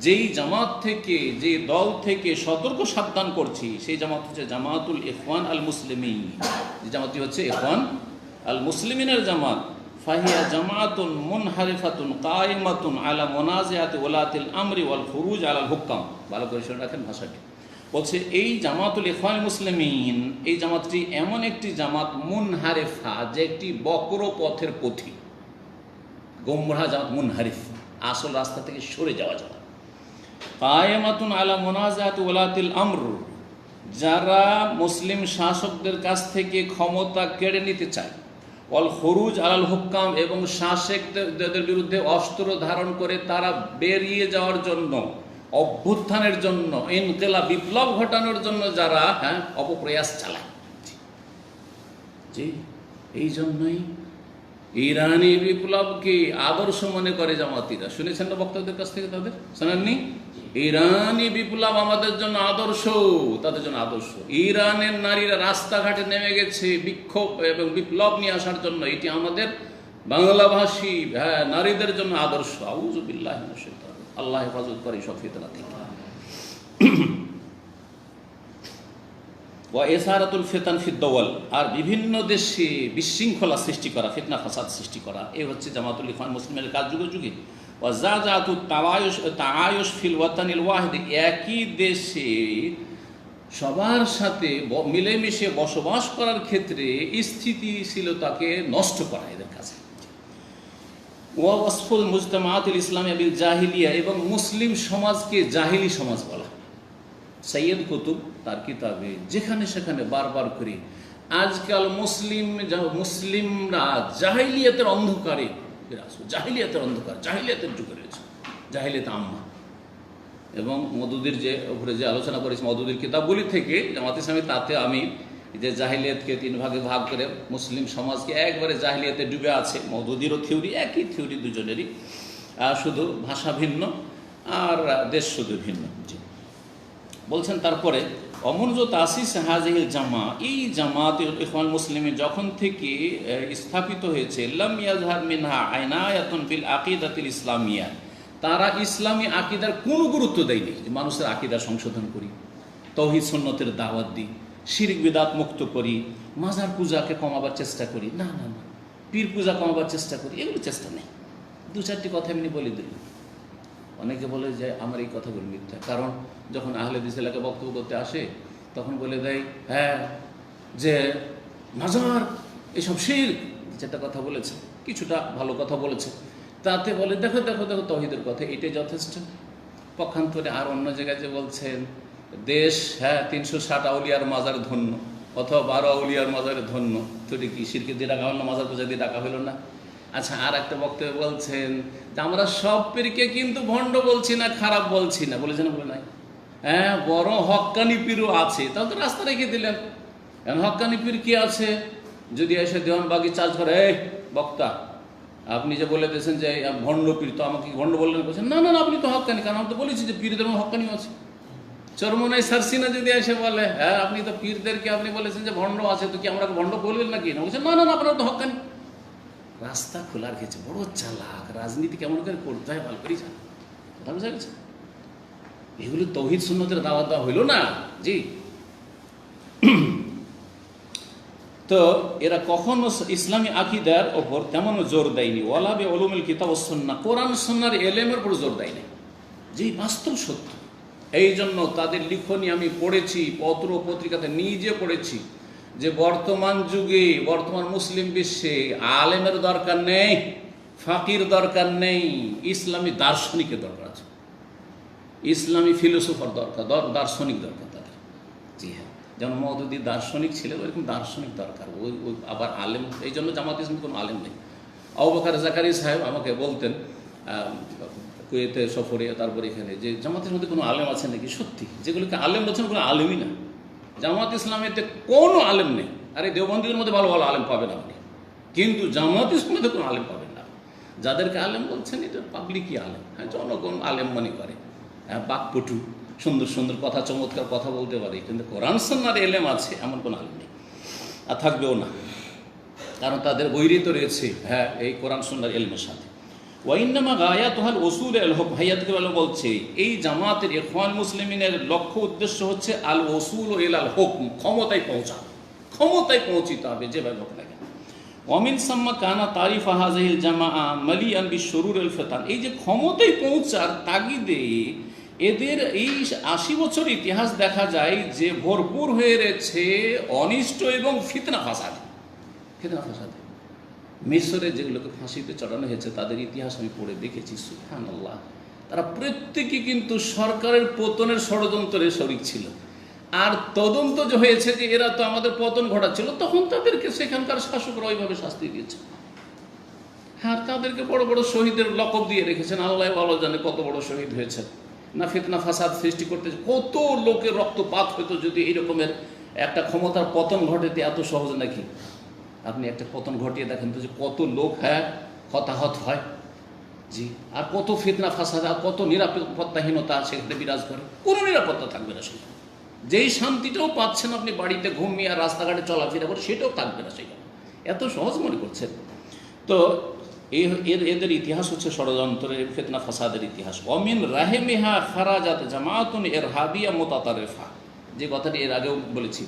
যেই জামাত থেকে, যে দল থেকে সতর্ক সাবধান করছি, সেই জামাত হচ্ছে জামাতুল ইখওয়ান আল মুসলিমিন। যে জামাতটি হচ্ছে ইখওয়ান আল মুসলিমিনের জামাত। ফাহিয়া জামাতুন মুনহারিফাতুন কায়েমাতুন আলা মুনাজিআতি ওলাতিল আমরি ওয়াল খুরুজ আলাল হুক্কাম। ভালো করে শুনে রাখেন ভাষাটি। বলছে এই জামাতুল ইখওয়ান মুসলিমিন, এই জামাতটি এমন একটি জামাত, মুনহারিফা, যে একটি বক্র পথের পথি, গোমরাহ জামাত, মুনহারিফ, আসল রাস্তা থেকে সরে যাওয়া জামাত। কায়েমাতুন আলা মুনাজিআতি ওলাতিল আমর, যারা মুসলিম শাসকদের কাছ থেকে ক্ষমতা কেড়ে নিতে চায়, ওয়াল খুরুজ আলাল হুক্কাম, এবং শাসকদের বিরুদ্ধে অস্ত্র ধারণ করে তারা বেরিয়ে যাওয়ার জন্য, অভ্যুত্থানের জন্য, ইনকিলাব, বিপ্লব ঘটানোর জন্য যারা অপপ্রয়াস চালায়। জি, এই জন্যই ইরানি বিপ্লবকে আদর্শ মনে করে জামাতিরা। শুনেছেন না বক্তাদের কাছ থেকে? তাদের শোনেননি? ইরানি বিপ্লব আমাদের জন্য আদর্শ, তাদের জন্য আদর্শ। ইরানের নারীরা রাস্তাঘাটে নেমে গেছে বিক্ষোভ এবং বিপ্লব নিয়ে আসার জন্য, এটি আমাদের বাংলাভাষী নারীদের জন্য আদর্শ। আউযু বিল্লাহি মিনাশ শাইতানির রাজিম। আল্লাহ হেফাজত করে সব ফিতনা থেকে। ওয়া ইসারাতুল ফিতান ফিদ দাওয়াল, আর বিভিন্ন দেশে বিশৃঙ্খলা সৃষ্টি করা, ফিতনা ফাসাদ সৃষ্টি করা, এই হচ্ছে জামাতুল ইখওয়ান মুসলিমের কাজ যুগে যুগে। ওয়া জাযাতুত তাআয়ুশ ফিল ওয়াতানিল ওয়াহিদ, একই দেশে সবার সাথে মিলেমিশে বসবাস করার ক্ষেত্রে স্থিতিশীলতাকে নষ্ট করা এদের কাছে। ওয়া ওয়াসফুল মুজতামাআতিল ইসলামিয়া বিল জাহিলিয়া, এবং মুসলিম সমাজকে জাহিলি সমাজ বলা। সৈয়দ কুতুব তার কিতাবে যেখানে সেখানে বারবার করে আজকাল মুসলিমরা জাহিলিয়াতের অন্ধকারে বিরাজ, জাহিলিয়াতের অন্ধকার, জাহিলিয়াতের যুগে রয়েছে, জাহিলিয়াত আম্মা। এবং মওদুদির যে উপরে যে আলোচনা করেছি মওদুদির কিতাবগুলি থেকে জামাত ইসলামী, তাতে আমি যে জাহিলিয়াতকে 3 ভাগে ভাগ করে মুসলিম সমাজকে একবারে জাহিলিয়াতে ডুবে আছে। মওদুদিরও থিওরি, একই থিওরি দুজনেরই, শুধু ভাষা ভিন্ন আর দেশ শুধু ভিন্ন। জি, বলছেন তারপরে অমনজ তাসিস হাযিহিল জামা, এই জামাত ইখওয়ান মুসলিমিন যখন থেকে স্থাপিত হয়েছে, লাম ইয়াজহার মিনহা আইনায়াতুন ফিল আকিদাতিল ইসলামিয়া, তারা ইসলামী আকিদার কোনো গুরুত্ব দেয়নি, যে মানুষের আকিদা সংশোধন করি, তাওহীদ সুন্নতের দাওয়াত দিই, শিরক বিদআত মুক্ত করি, মাজার পূজাকে কমাবার চেষ্টা করি, না না না, পীর পূজা কমাবার চেষ্টা করি, এগুলো চেষ্টা নেই। 2-4টি কথা এমনি বলে দিল। অনেকে বলে যে আমার এই কথাগুলো মিথ্যা, কারণ যখন আহলে হাদিস এলাকায় বক্তব্য করতে আসে তখন বলে দেয় যে মাজার এসব শিরক, যেটা কথা বলেছে, কিছুটা ভালো কথা বলেছে, তাতে বলে দেখো দেখো দেখো তাওহীদের কথা, এটাই যথেষ্ট। পক্ষান্তরে আর অন্য জায়গায় যে বলছেন দেশ 360 আউলিয়ার মাজার ধন্য, অথবা 12 আউলিয়ার মাজারে ধন্য, তো এটা কি শিরকে দিয়ে ডাকা হলো না, মাজার পূজা দিয়ে ডাকা হলো না? আচ্ছা, আর একটা বক্তব্য বলছেন যে আমরা সব পীরকে কিন্তু ভণ্ড বলছি না, খারাপ বলছি না, বলেছেন? বলে নাই। বড় হক্কানি পীরও আছে, তাহলে তো রাস্তা রেখে দিলেন। এখন হক্কানি পীর কি আছে? যদি এসে দেওয়ানবাগি চার্জ করে, এই বক্তা আপনি যে বলে দিয়েছেন যে ভণ্ড পীর, তো আমাকে ভণ্ড বললেন? বলছেন না না না, আপনি তো হক্কানি, কারণ আমি তো বলেছি যে পীরদের হক্কানিও আছে। চরমনাই সারসিনা যদি এসে বলে আপনি তো পীরদেরকে আপনি বলেছেন যে ভণ্ড আছে, তো কি আমরা ভণ্ড বলবেন নাকি? না, বলছেন না না না, আপনারা তো হক্কানি। রাস্তা খোলা রেখেছে, বড় চালাক। রাজনীতি কেমন করে করতে হয় ভালো করেই জানে, কথা বোঝা গেছে? এগুলো তাওহীদ সুন্নতের দাওয়াত দেওয়া হইল না। জি, তো এরা কখনো ইসলামী আকীদার ওপর তেমন জোর দেয়নি। ওয়ালা বি উলুমিল কিতাব ওয়াস সুন্নাহ, কোরআন সুন্নাহর এলেমের উপর জোর দেয়নি, যে বাস্তব সত্য। এই জন্য তাদের লিখনী আমি পড়েছি, পত্র পত্রিকাতে নিজে পড়েছি, যে বর্তমান যুগে, বর্তমান মুসলিম বিশ্বে আলেমের দরকার নেই, ফাকির দরকার নেই, ইসলামী দার্শনিকের দরকার আছে, ইসলামী ফিলোসফার দরকার, দার্শনিক দরকার তাদের। জি হ্যাঁ, যেমন মওদুদি দার্শনিক ছিলেন, ওইরকম দার্শনিক দরকার। ওই আবার আলেম, এই জন্য জামাত ইসলামী কোনো আলেম নেই। আবু বকর জাকারি সাহেব আমাকে বলতেন, কুয়েতে সফরে, তারপরে এখানে যে জামাতের মধ্যে কোনো আলেম আছে নাকি, সত্যি যেগুলোকে আলেম বলছেন কোনো আলেমই না। জামাত ইসলামেতে কোনো আলেম নেই। আর এই দেওবন্দিদের মধ্যে ভালো ভালো আলেম পাবেন আপনি, কিন্তু জামাত ইসলামেতে কোনো আলেম পাবেন না। যাদেরকে আলেম বলছেন এটা পাবলিকই আলেম, হ্যাঁ, জনগণ আলেম মনে করে, হ্যাঁ, বাকপটু, সুন্দর সুন্দর কথা, চমৎকার কথা বলতে পারে, কিন্তু কোরআন সুন্নাহর এলেম আছে এমন কোনো আলেম নেই, আর থাকবেও না। কারণ তাদের বৈরিত রয়েছে, হ্যাঁ, এই কোরআন সুন্নাহর এলমের সাথে। ওয়াইন্নামা গায়াতুহাল ওসুল আল হক, ভাইয়াতকে ভালো বলছে এই জামাতের ইখওয়ান মুসলিমিনের লক্ষ্য উদ্দেশ্য হচ্ছে আল ওসুল ও ইলাল হুকম, ক্ষমতায় পৌঁছা, ক্ষমতায় পৌঁছিতে হবে যেভাবে হোক না কেন। ওয়ামিন সাম্মা কানা তারিফ হাযিহিল জামাআ মালিয়ান বিশুরুরিল ফিতান, এই যে ক্ষমতায় পৌঁছার তাগিদে এদের এই 80 বছর ইতিহাস দেখা যায় যে ভরপুর হয়ে রয়েছে অনিষ্ট এবং ফিতনা ফাসাদ। ফিতনা ফাসাদ মিশরে যেগুলোকে ফাঁসিতে চড়ানো হয়েছে তাদের ইতিহাস আমি পড়ে দেখেছি, সুবহানাল্লাহ, তারা প্রত্যেকে কিন্তু সরকারের পতনের ষড়যন্ত্রে শরিক ছিল। আর তদন্ত যে হয়েছে যে এরা তো আমাদের পতন ঘটাচ্ছিল, তখন তাদেরকে সেখানকার শাসকরা ওইভাবে শাস্তি দিয়েছে। হ্যাঁ, তাদেরকে বড় বড় শহীদের লকব দিয়ে রেখেছেন, আল্লাহ ভালো জানে কত বড় শহীদ হয়েছে। না ফিতনা ফাসাদ সৃষ্টি করতে কত লোকের রক্তপাত হতো যদি এইরকমের একটা ক্ষমতার পতন ঘটাতে এত সহজ নাকি? আপনি একটা পতন ঘটিয়ে দেখেন তো যে কত লোক, হ্যাঁ, হতাহত হয়, জি, আর কত ফিতনা ফাসাদ, আর কত নিরাপত্তাহীনতা সেখানে বিরাজ করে। কোনো নিরাপত্তা থাকবে না সেখানে, যেই শান্তিটাও পাচ্ছেন আপনি বাড়িতে ঘুমিয়ে আর রাস্তাঘাটে চলাফেরা করে, সেটাও থাকবে না সেখানে। এত সহজ মনে করছেন? তো এদের ইতিহাস হচ্ছে ষড়যন্ত্রের, ফিতনা ফাসাদের ইতিহাস। অমিন রাহেমিহা খারাজাত জামাতুন ইরহাবিয়া মুতাতারিফা, যে কথাটি এর আগেও বলেছি।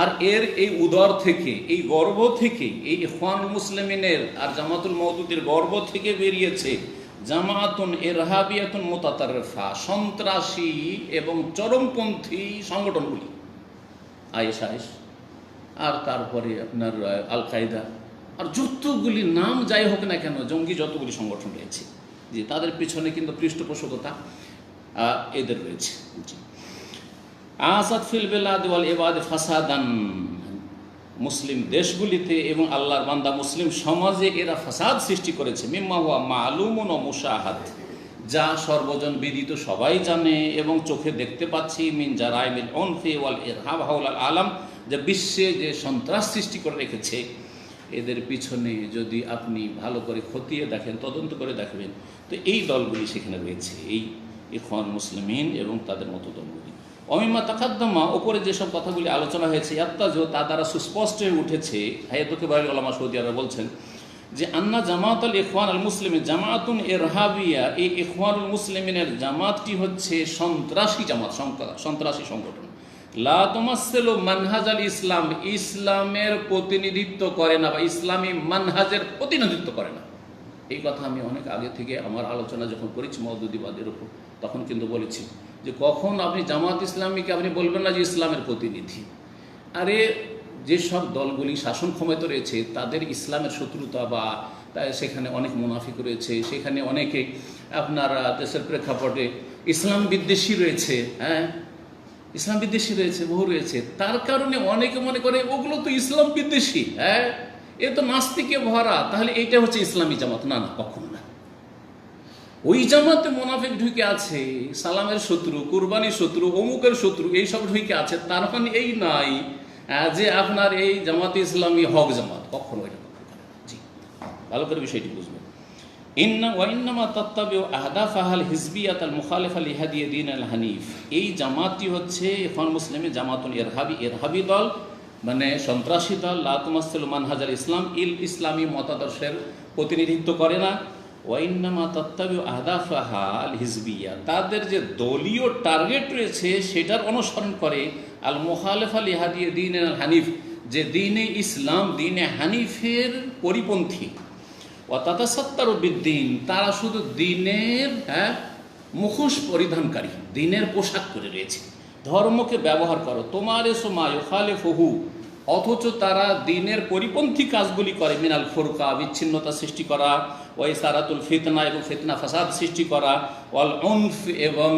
আর এর এই উদর থেকে, এই গর্ব থেকে, এই ইখওয়ানুল মুসলিমিনের আর জামাতুল মওদুদের গর্ব থেকে বেরিয়েছে জামাতুন ইরহাবিয়াতুন মুতাতারিফা, সন্ত্রাসী এবং চরমপন্থী সংগঠনগুলি, আইএসআইএস, আর তারপরে আপনার আল কায়দা, আর যতগুলি নাম যাই হোক না কেন, জঙ্গি যতগুলি সংগঠন রয়েছে, যে তাদের পিছনে কিন্তু পৃষ্ঠপোষকতা এদের রয়েছে। আসাদ ফিল বেলাদ ওয়াল ইবাদ ফাসাদান, মুসলিম দেশগুলিতে এবং আল্লাহর বান্দা মুসলিম সমাজে এরা ফাসাদ সৃষ্টি করেছে। মিম্মা হুয়া মালুমুন ও মুশাহাদ, যা সর্বজন বিদিত, সবাই জানে এবং চোখে দেখতে পাচ্ছি। মিন জারাইমিল উনফি ওয়াল ইরহাব হাওলাল আলাম, যে বিশ্বে যে সন্ত্রাস সৃষ্টি করে রেখেছে, এদের পিছনে যদি আপনি ভালো করে খতিয়ে দেখেন, তদন্ত করে দেখবেন, তো এই দলগুলি সেখানে রয়েছে, এই ইখওয়ান মুসলিমিন এবং তাদের মতো দলগুলি। অমিমা তাকাদ্দামা, ওপরে যেসব কথাগুলি আলোচনা হয়েছে, ইয়াত্তাজু, তা দ্বারা সুস্পষ্ট হয়ে উঠেছে, হায়াতুকে বাড়ি ওলামা সৌদি আরব বলছেন যে আন্না জামাত আল ইখওয়ান আল মুসলিমিন জামাতুন ইরহাবিয়া, এই ইখওয়ানুল মুসলিমিনের জামাতটি হচ্ছে সন্ত্রাসী জামাত, সন্ত্রাসী সংগঠন। লা তুমাসসিলু মানহাজ আল ইসলাম, ইসলামের প্রতিনিধিত্ব করে না বা ইসলামী মানহাজের প্রতিনিধিত্ব করে না। এই কথা আমি অনেক আগে থেকে আমার আলোচনা যখন করেছি মওদুদিবাদের উপর, তখন কিন্তু বলেছি যে কখন আপনি জামাত ইসলামীকে আপনি বলবেন না যে ইসলামের প্রতিনিধি। আরে যেসব দলগুলি শাসন ক্ষমতা রয়েছে তাদের ইসলামের শত্রুতা বা সেখানে অনেক মুনাফিক রয়েছে, সেখানে অনেকে আপনার দেশের প্রেক্ষাপটে ইসলাম বিদ্বেষী রয়েছে, হ্যাঁ, ইসলাম বিদ্বেষী রয়েছে, বহু রয়েছে। তার কারণে অনেকে মনে করে ওগুলো তো ইসলাম বিদ্বেষী, হ্যাঁ, এ তো নাস্তিকে ভরা, তাহলে এইটা হচ্ছে ইসলামী জামাত। না না, কখনো না। ওই জামাতে মুনাফিক ঢুকে আছে, সালামের শত্রু, কুরবানির শত্রু, অমুকের শত্রু, এইসব ঢুকে আছে। তার মানে এই নাই যে আপনার এই জামাতে ইসলামী হক জামাত, কখনো এটা কখনো করে না। জি, ভালো করে বিষয়টি বুঝবেন। ওয়াইন্নামা তাত্তাবিউ আহদাফাহাল হিজবিয়াত আল মুখালিফা লিহাদিয়ে দ্বীন আল হানিফ, এই জামাতটি হচ্ছে ইখওয়ান মুসলিমের জামাতুল ইরহাবি দল, মানে সন্ত্রাসী দল। লা তুমাসসিলু মানহাজ আল ইসলাম, ইসলামী মতাদর্শের প্রতিনিধিত্ব করে না। ওয়াইন্নামা তাত্তাবিউ আহদাফাহা আল হিজবিয়া, তাদের যে দলীয় টার্গেট রয়েছে সেটার অনুসরণ করে। আল মুখালিফা লিহাদিয়ে দ্বীন আল হানিফ, যে দ্বীনে ইসলাম, দ্বীনে হানিফের পরিপন্থী। ওয়াতাতাসাত্তারু বিদ্দীন, তারা শুধু দ্বীনের, হ্যাঁ, মুখোশ পরিধানকারী, দ্বীনের পোশাক পরে রয়েছে, ধর্মকে ব্যবহার করো। তোমার সমা ইউখালিফুহু, অথচ তারা দ্বীনের পরিপন্থী কাজগুলি করে। মিনাল ফুরকা, বিচ্ছিন্নতা সৃষ্টি করা, ওয়াইসারাতুল ফিতনা, এবং ফিতনা ফাসাদ সৃষ্টি করা, ওয়াল উনফ, এবং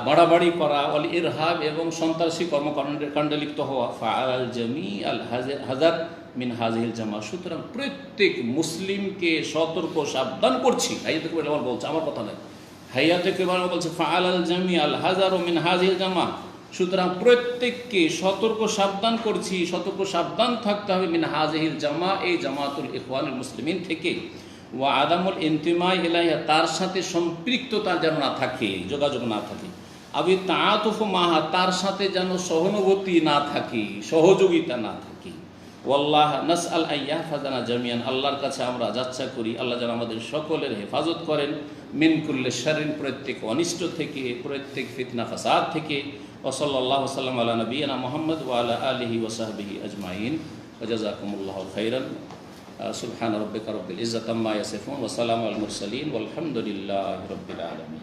বাড়াবাড়ি করা, ওয়াল ইরহাব, এবং সন্ত্রাসী কর্মকাণ্ডে লিপ্ত হওয়া। ফাআল জামি আল হাজার মিন হাজিহিল জামা, সুতরাং প্রত্যেক মুসলিমকে সতর্ক সাবধান করছি। আমার বলছে, আমার কথা নয়, হাইয়াতে কেবল বলছে ফাআলাল জামিআল হাজারু মিন হাযিহিল জামা, সুতরাং প্রত্যেককে সতর্ক সাবধান করছি, সতর্ক সাবধান থাকতে হবে মিন হাযিহিল জামা, এই জামাতুল ইখওয়ানুল মুসলিমিন থেকে, ওয়া আদামুল ইনতিমা ইলাইহা, তার সাথে সম্পৃক্ততা যেন না থাকে, যোগাযোগ না থাকে, আবি তাআতুফু মাহা, তার সাথে যেন সহানুভূতি না থাকে, সহযোগিতা না থাকে। ওয়াল্লাহ নাসআল আইয়াহফাযানা জামিয়ান, আল্লাহর কাছে আমরা যাচ্ছা করি আল্লাহ যেন আমাদের সকলের হেফাজত করেন, মিন কুল্লি শাররিন, প্রত্যেক অনিষ্ট থেকে, প্রত্যেক ফিতনা ফাসাদ থেকে। ওয়া সাল্লাল্লাহু সাল্লাম আলা নবিয়িনা মুহাম্মদ ওয়া আলা আলিহি ওয়া সাহবিহি আজমাইন, ওয়া জাযাকুমুল্লাহু খাইরান। সুবহান রাব্বিকা রাব্বিল ইজ্জাতি আম্মা ইয়াসিফুন ওয়া সালামুল মুরসালিন ওয়াল হামদুলিল্লাহি রাব্বিল আলামিন।